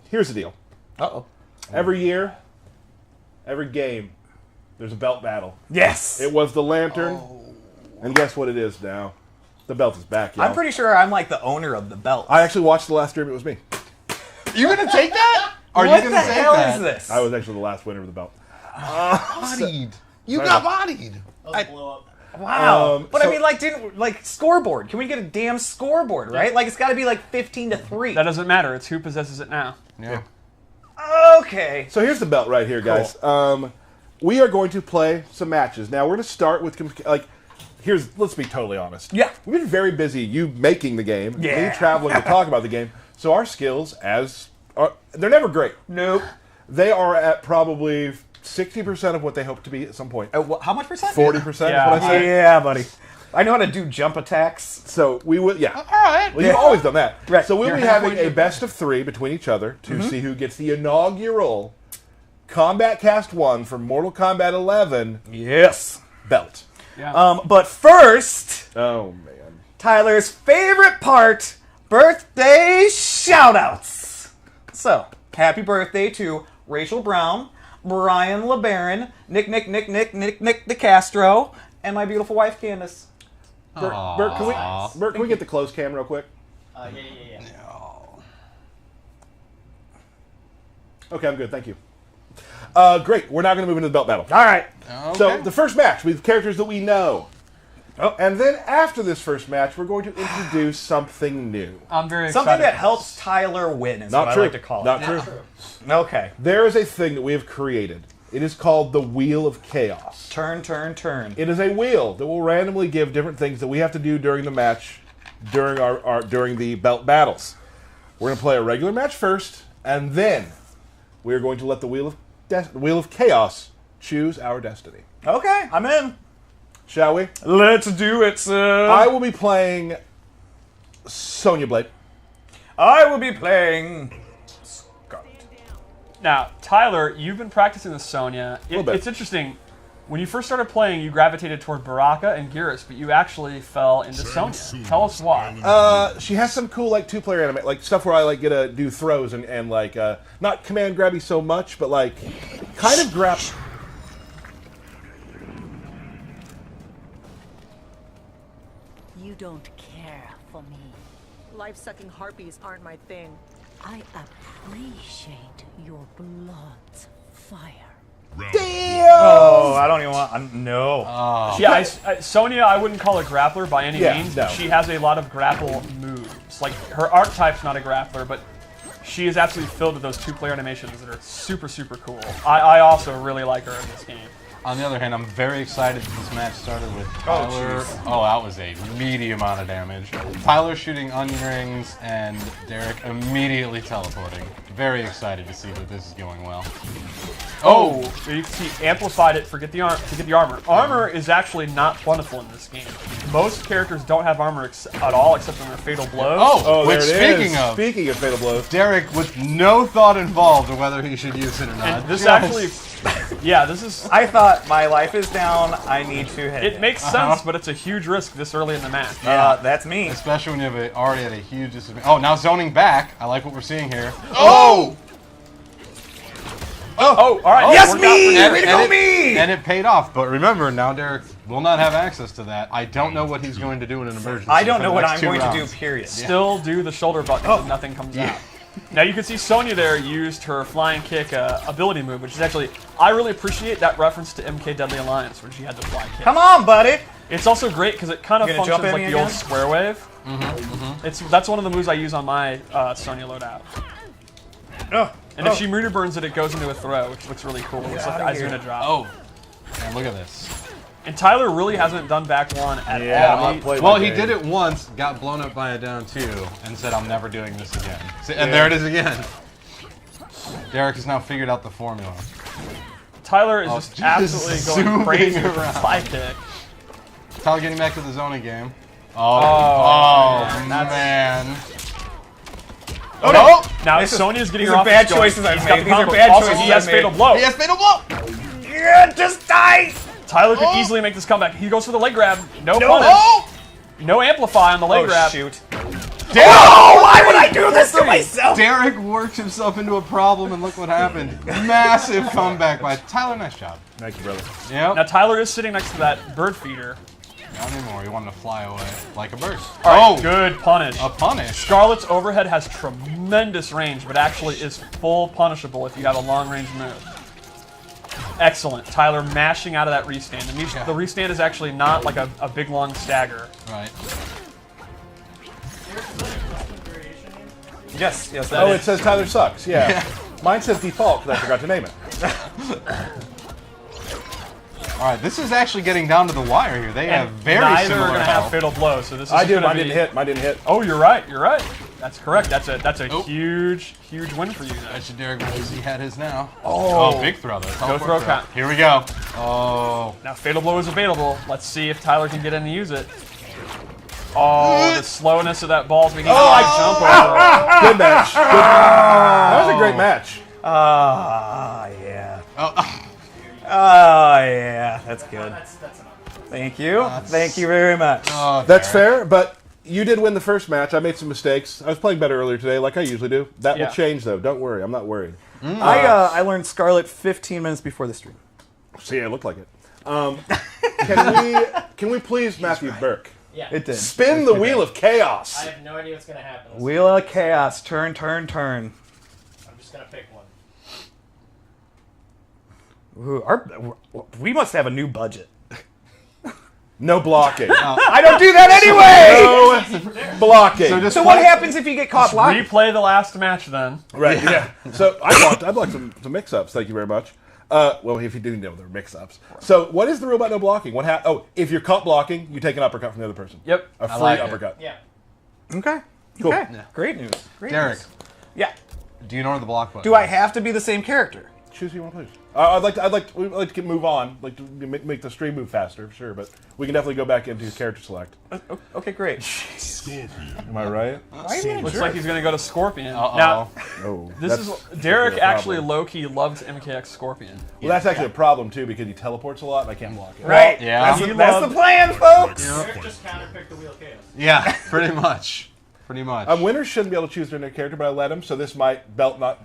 Here's the deal. Uh-oh. Every year, every game, there's a belt battle. Yes. It was the Lantern, and guess what it is now? The belt is back, y'all. I'm pretty sure I'm like the owner of the belt. I actually watched the last stream. It was me. You gonna take that? Are what you the gonna take hell that? is this? I was actually the last winner of the belt. Bodied. You Sorry got about- bodied. Let's blow up. Wow. But so- I mean, like scoreboard. Can we get a damn scoreboard, right? Like it's got to be like 15-3. That doesn't matter. It's who possesses it now. Yeah. Okay. So here's the belt right here, guys. We are going to play some matches. Now, we're going to start with, let's be totally honest. Yeah. We've been very busy, you making the game, Yeah. me traveling to talk about the game. So our skills, they're never great. Nope. They are at probably 60% of what they hope to be at some point. How much percent? 40% is what Yeah. I say. Yeah, buddy. I know how to do jump attacks. So we would, yeah. All right. Well, you've always done that. Right. So we'll You're be having halfway a through. best of 3 between each other to see who gets the inaugural Combat Cast 1 for Mortal Kombat 11 Yes. belt. Yeah. But first, Oh, man. Tyler's favorite part, birthday shoutouts. So, happy birthday to Rachel Brown, Brian LeBaron, Nick DeCastro, and my beautiful wife, Candace. Bert, can we get the close cam real quick? Yeah. Okay, I'm good. Thank you. Great. We're now going to move into the belt battle. All right. So the first match with characters that we know. Oh. And then after this first match, we're going to introduce something new. I'm very Something excited. that helps Tyler win is Not what true. I like to call Not it. true. Okay. There is a thing that we have created. It is called the Wheel of Chaos. Turn. It is a wheel that will randomly give different things that we have to do during the match, during the belt battles. We're going to play a regular match first, and then we are going to let the Wheel of Chaos choose our destiny. Okay, I'm in. Shall we? Let's do it, sir. I will be playing Sonya Blade. I will be playing Scarlet. Now, Tyler, you've been practicing with Sonya. Little bit. It's interesting. When you first started playing, you gravitated toward Baraka and Geras, but you actually fell into Sonya. Tell us why. She has some cool like 2-player anime, like stuff where I get to do throws and like not command grabby so much, but like kind of grab. You don't care for me. Life-sucking harpies aren't my thing. I appreciate your blood's fire. Oh, I don't even want. No. Yeah, Sonya, I wouldn't call a grappler by any means. no. She has a lot of grapple moves. Like, her archetype's not a grappler, but she is absolutely filled with those two-player animations that are super, super cool. I also really like her in this game. On the other hand, I'm very excited that this match started with Tyler. Oh, that was a meaty amount of damage. Tyler shooting onion rings and Derek immediately teleporting. Very excited to see that this is going well. Oh, you can see amplified it to get the armor. Armor is actually not plentiful in this game. Most characters don't have armor at all except in their fatal blows. Oh, which there it is. speaking of fatal blows, Derek with no thought involved of whether he should use it or not. And this actually, yeah, this is. I thought my life is down. I need to hit. It makes sense, but it's a huge risk this early in the match. That's me. Especially when you have already had a huge disadvantage. Oh, now zoning back. I like what we're seeing here. Oh! Oh, all right. Yes, Worked me! out for Way to go, me! And it paid off. But remember, now Derek will not have access to that. I don't know what he's going to do in an emergency. I don't for know the what next I'm 2 going rounds. to do, period. Still do the shoulder button and nothing comes out. Now you can see Sonya there used her flying kick ability move, which is actually, I really appreciate that reference to MK Deadly Alliance when she had the fly kick. Come on, buddy! It's also great because it kind of You gonna functions jump like at the me old again? square wave. That's one of the moves I use on my Sonya loadout. And if she meter burns it, it goes into a throw, which looks really cool. It's like the Izuna drop. Oh, and look at this. And Tyler really hasn't done back one at all. Well, he did it once, got blown up by a down 2, and said, I'm never doing this again. And there it is again. Derek has now figured out the formula. Tyler is just absolutely going crazy with the fly kick. Tyler getting back to the zoning game. Oh, man. Oh, no! Now Sonya's getting these her are off bad his guard. choices I've He's got made. the These are combo. bad Also, choices he has I've fatal made. blow. He has fatal blow! Yeah, just die! Tyler could easily make this comeback. He goes for the leg grab. No punish. Oh! No amplify on the leg grab. Shoot. Oh, why would I do this to myself? Derek worked himself into a problem, and look what happened. Massive comeback by Tyler. Nice job. Thank you, brother. Now Yep. Tyler is sitting next to that bird feeder. Not anymore. He wanted to fly away like a bird. All right, good punish. A punish. Scarlet's overhead has tremendous range, but actually is full punishable if you have a long-range move. Excellent. Tyler mashing out of that restand. The restand is actually not like a big, long stagger. Right. Yes, yes, Oh, it says Tyler sucks. Yeah. Mine says default because I forgot to name it. All right, this is actually getting down to the wire here. They have very Neither similar are going to have health. fatal blow, so this is I did. gonna Mine be... didn't hit. Mine didn't hit. Oh, you're right. You're right. That's correct. That's a huge win for you. Then. Bet you Derek wishes he had his now. Oh. Big throw though. Go Teleport throw count. Here we go. Oh. Now fatal blow is available. Let's see if Tyler can get in and use it. Oh, the slowness of that ball's making jump over. Good match. That was a great match. Yeah. Oh. Oh, yeah. That's good. That's enough. Thank you. Thank you very much. Oh, That's Derek. fair, but you did win the first match. I made some mistakes. I was playing better earlier today, like I usually do. That will change, though. Don't worry. I'm not worried. I learned Scarlet 15 minutes before the stream. See, it looked like it. Can we please, Matthew Burke, Yeah. It did. spin the wheel of chaos? I have no idea what's gonna happen. Let's Wheel of Chaos. Turn, turn, turn. I'm just gonna pick one. Ooh, we must have a new budget. No blocking. I don't do that anyway! No blocking. So what happens if you get caught blocking? Replay the last match then. Right. Yeah. So I blocked some mix-ups. Thank you very much. Well, if you do know they're mix-ups. So what is the rule about no blocking? If you're caught blocking, you take an uppercut from the other person. Yep. A free like it. uppercut. Yeah. Okay. Cool. Okay. Great news. Great Derek, news. Yeah. do you know where the block button? Do I have to be the same character? Choose who you want, please. I'd like to move on, like to make the stream move faster, sure, but we can definitely go back into character select. Okay, great. Am I right? Looks like he's going to go to Scorpion. Uh-oh. Now, Oh, this is Derek actually low-key loves MKX Scorpion. Well, that's actually a problem too because he teleports a lot and I can't block it. Right. Yeah. That's the plan, folks. Derek just counterpicked the Wheel of Chaos. Yeah, pretty much. Pretty much. Winners shouldn't be able to choose their new character, but I let him, so this battle might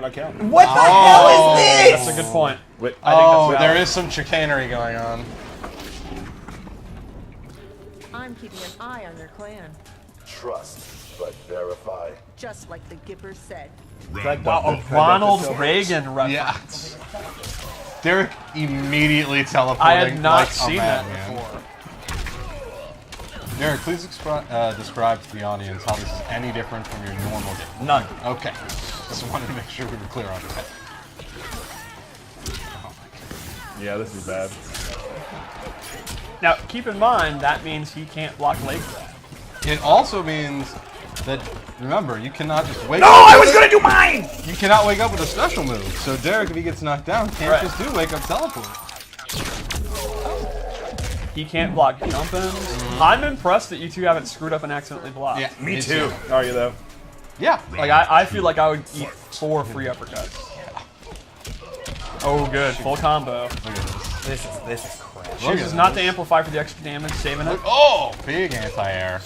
not count. What the hell is this? That's a good point. Wait, Oh, that's there valid. is some chicanery going on. I'm keeping an eye on their clan. Trust, but verify. Just like the Gipper said. Wow, a Ronald Reagan reference. Yeah. Derek immediately teleporting. I had not like seen a that madman. before. Derek, please describe to the audience how this is any different from your normal game. None. Okay. Just wanted to make sure we were clear on that. Yeah, this is bad. Now, keep in mind, that means he can't block leg grab. It also means that, remember, you cannot just wake No, up. I was gonna do mine! You cannot wake up with a special move. So Derek, if he gets knocked down, can't Right. just do wake up teleport. He can't block jumping. I'm impressed that you two haven't screwed up and accidentally blocked. Yeah, Me too. Are you though? Yeah. Like, I feel like I would eat 4 free uppercuts. Oh, good. Full combo. Look at this. This is crap. Chooses not to amplify for the extra damage, saving it. Oh, big anti-air.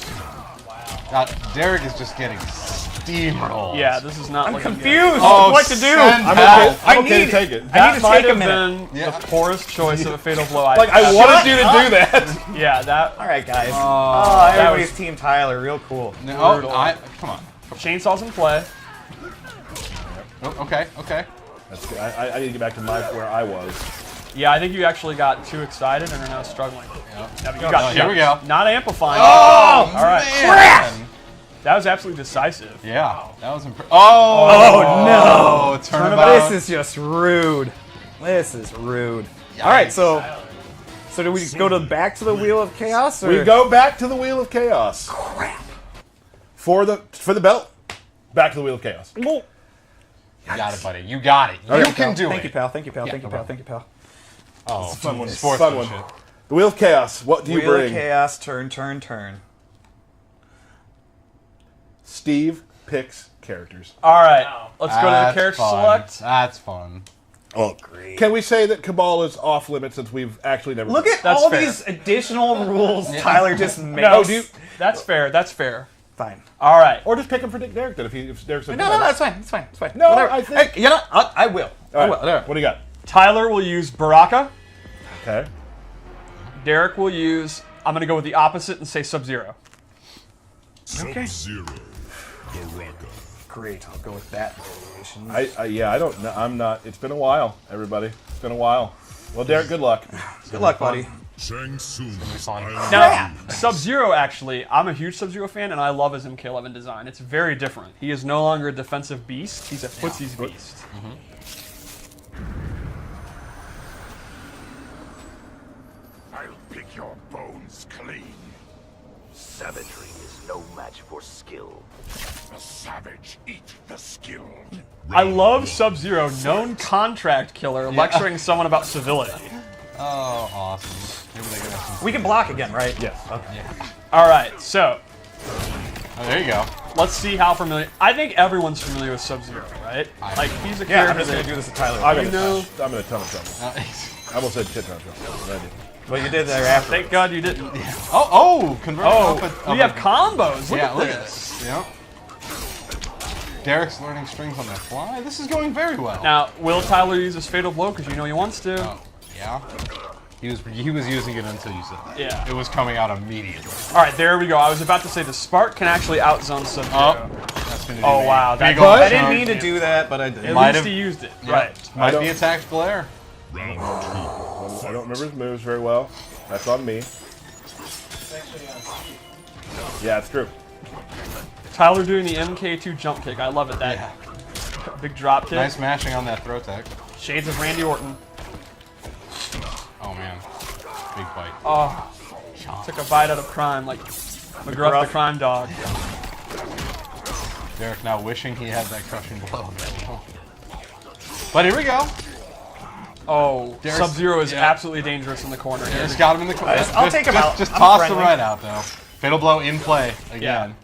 God, Derek is just getting steamrolled. Yeah, this is not I'm looking confused. Oh, What to do? send I'm help. okay. I'm okay need- to take it. I That need to might take a have minute. been Yeah. the poorest choice of a fatal blow I Like I wanted you to do that. Yeah, that All right, guys. Oh, Everybody's was- Team Tyler. Real cool. No, brutal. come on. chainsaw's in play. Oh, okay, okay. That's good. I need to get back to where I was. Yeah, I think you actually got too excited and are now struggling. Now, you got Here we go. Not amplifying. Oh, all right. man. That was absolutely decisive. Yeah, that was impressive. Oh, no. Turnabout. This is just rude. This is rude. All right, so do we go back to the Wheel of Chaos? Or? We go back to the Wheel of Chaos. Crap. For the belt. Back to the Wheel of Chaos. You got it, buddy. You got it. Okay, You can do Thank it. you, pal. Thank you, pal. Yeah, Thank you, no pal. Thank you, pal. Oh, Fun one. sportsmanship. Fun one. The Wheel of Chaos. What do you Wheel of bring? Chaos. Turn, turn, turn. Steve picks characters. All right, let's go to the That's character fun. select. That's fun. Oh, great. Can we say that Cabal is off limits since we've actually never... Look at That's all fair. these additional rules Tyler just made. No, that's fair. That's fair. Fine. All right. Or just pick him for Derek then if Derek said... No, that's fine. It's fine. It's fine. No, Whatever. I think- Hey, you know, I will. All right. What do you got? Tyler will use Baraka. Okay. Derek will use. I'm going to go with the opposite and say Sub-Zero. Sub-Zero. Baraka. Great. I'll go with that variation. I don't know. I'm not... It's been a while, everybody. It's been a while. Well, Derek, good luck. Good luck, buddy. Shang Tsung. Now, Sub-Zero, actually, I'm a huge Sub-Zero fan, and I love his MK11 design. It's very different. He is no longer a defensive beast. He's a footsies beast. I'll pick your bones clean. Savagery is no match for skill. The savage eat the skilled. I love Sub-Zero, known contract killer, lecturing someone about civility. Oh, awesome. Maybe they can have some... We can block again, right? Yes. All right, so Oh, there you go. let's see how familiar. I think everyone's familiar with Sub-Zero, right? Like, he's a Yeah, I'm character just gonna that do this to Tyler. I'm you in know. a ton of trouble. I almost said shit ton of trouble. But I didn't. Well, you did there after. Thank God you didn't. Convert Oh, up we have combos. Look at look this. Yep. Derek's learning strings on the fly. This is going very well. Now, will Tyler use his fatal blow? Because you know he wants to. Oh, yeah. He was using it until you said that. Yeah. It was coming out immediately. All right, there we go. I was about to say the Spark can actually outzone Sub-Zero. That's gonna do Oh, me. wow, that- Big But- old I didn't chunk. mean to do that, but I did. At Might least have- he used it. Yeah. Right. Might be attacked Blair. Round two. I don't remember his moves very well. That's on me. Yeah, it's true. Tyler doing the MK2 jump kick. I love it. That big drop kick. Nice mashing on that throw tech. Shades of Randy Orton. Oh man. Big bite. Oh, took a bite out of crime like McGruff the crime dog. Derek now wishing he had that crushing blow. But here we go. Oh, Derek's- Sub-Zero is yeah. absolutely dangerous in the corner here. Derek's got him in the corner. I'll take him out. Just I'm toss friendly. the right out though. Fatal blow in play again.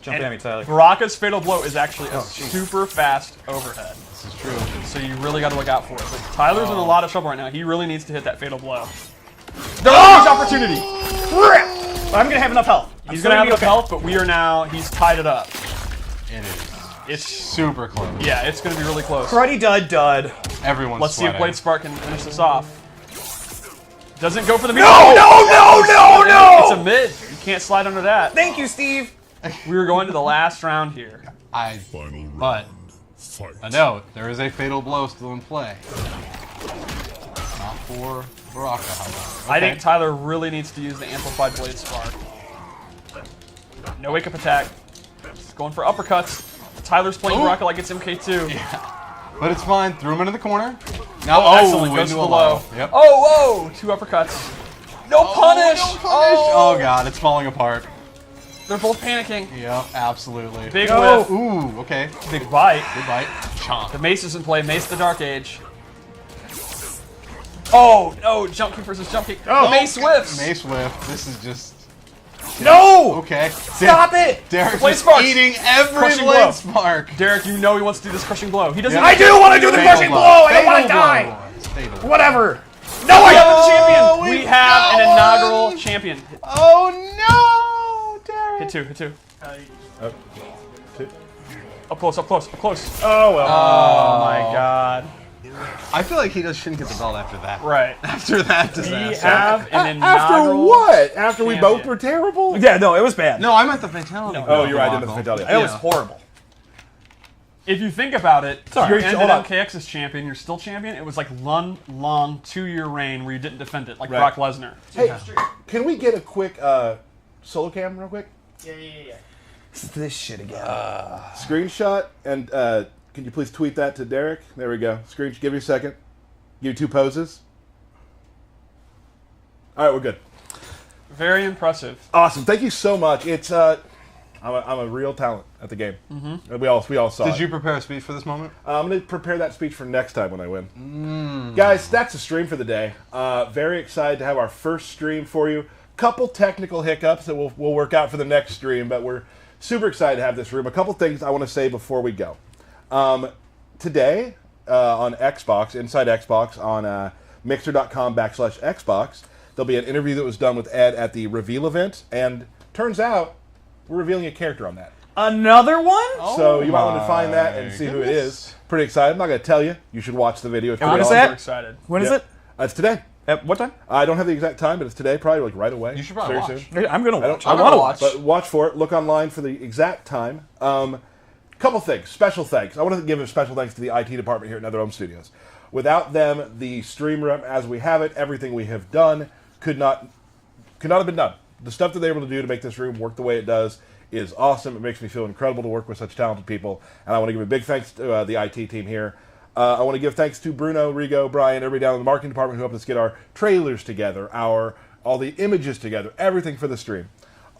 Jump at me, Tyler. Baraka's fatal blow is actually a super fast overhead, This is true. so you really got to look out for it. But Tyler's in a lot of trouble right now. He really needs to hit that fatal blow. There's opportunity. I'm gonna have enough health. He's gonna have enough health, but we are now. He's tied it up. It is. It's Super close. yeah, it's gonna be really close. Cruddy dud. Everyone's Let's see if sweating. Blade Spark can finish this off. Doesn't go for the mid. No! It's a mid. You can't slide under that. Thank you, Steve. We were going to the last round here. Final But round. Fight. a note, there is a fatal blow still in play. Not for Baraka, however. I think Tyler really needs to use the Amplified Blade Spark. No wake-up attack. He's going for uppercuts. Tyler's playing Baraka like it's MK2. But it's fine. Threw him into the corner. Now, Excellent. Goes to into the a low. Yep. Oh, whoa! 2 uppercuts. No punish! No punish! Oh, God, it's falling apart. They're both panicking. Yep, absolutely. Big whiff. Ooh, okay. Big bite. Good bite. Chomp. The mace is in play. Mace the Dark Age. Oh, no. Jump kick versus jump kick. The mace whiffs. Mace whiff. This is just... No! Okay. Stop it! Derek's Blade just sparks. eating every Crushing blade blow. spark. Derek, you know he wants to do this crushing blow. He doesn't. I do want to do the Fatal crushing blow! I don't want to Fatal die! blow. It's fatal. Whatever! No, we have a Oh, champion. we We have an got inaugural one. champion. Oh, no, Derek. Hit 2, hit 2. Two. Up close, up close, up close. Oh, well. Oh my God. I feel like he shouldn't get the belt after that. Right. After that We disaster. have an After inaugural. what? After we both champion. were terrible? Yeah, no, it was bad. No, I meant the fatality. Oh, you're right. I didn't have the fatality. It was horrible. If you think about it, Sorry. you Hold ended on. MKX's champion, you're still champion. It was like long 2-year reign where you didn't defend it, like Right. Brock Lesnar. Hey, can we get a quick solo cam real quick? Yeah. This shit again. Screenshot, and can you please tweet that to Derek? There we go. Screenshot. Give me a second. Give you 2 poses. All right, we're good. Very impressive. Awesome. Thank you so much. It's I'm a real talent at the game. Mm-hmm. We all saw it. Did you prepare a speech for this moment? I'm going to prepare that speech for next time when I win. Guys, that's the stream for the day. Very excited to have our first stream for you. Couple technical hiccups that we'll work out for the next stream, but we're super excited to have this room. A couple things I want to say before we go. Today on Xbox, Inside Xbox, on mixer.com/Xbox, there'll be an interview that was done with Ed at the reveal event, and turns out we're revealing a character on that. Another one? So you might want to find that and my see who it goodness. is. Pretty excited. I'm not going to tell you. You should watch the video. If And you're when is on. that? Super excited. When is Yep. it? It's today. At what time? I don't have the exact time, but it's today, probably like right away. You should probably Very watch. soon. I'm gonna watch. I don't want to know, watch. But watch for it. Look online for the exact time. Couple things. Special thanks. I want to give a special thanks to the IT department here at NetherRealm Studios. Without them, the stream room as we have it, everything we have done could not have been done. The stuff that they're able to do to make this room work the way it does is awesome. It makes me feel incredible to work with such talented people. And I want to give a big thanks to the IT team here. I want to give thanks to Bruno, Rigo, Brian, everybody down in the marketing department who helped us get our trailers together, all the images together, everything for the stream.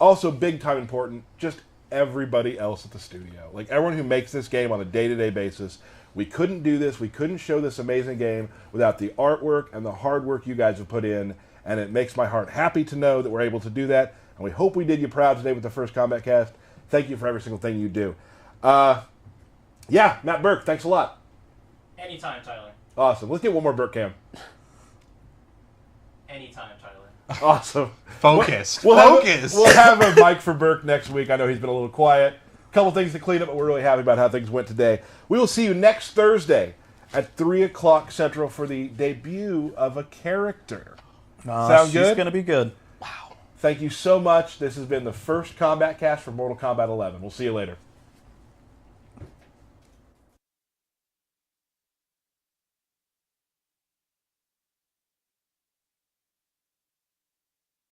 Also, big time important, just everybody else at the studio. Like everyone who makes this game on a day-to-day basis. We couldn't do this, we couldn't show this amazing game without the artwork and the hard work you guys have put in. And it makes my heart happy to know that we're able to do that. And we hope we did you proud today with the first Kombat cast. Thank you for every single thing you do. Yeah, Matt Burke, thanks a lot. Anytime, Tyler. Awesome. Let's get one more Burke cam. Anytime, Tyler. Awesome. Focus. We'll Focus. We'll have a mic for Burke next week. I know he's been a little quiet. Couple things to clean up, but we're really happy about how things went today. We will see you next Thursday at 3 o'clock Central for the debut of a character. Sound good? She's gonna be good. Thank you so much. This has been the first Kombat cast for Mortal Kombat 11. We'll see you later.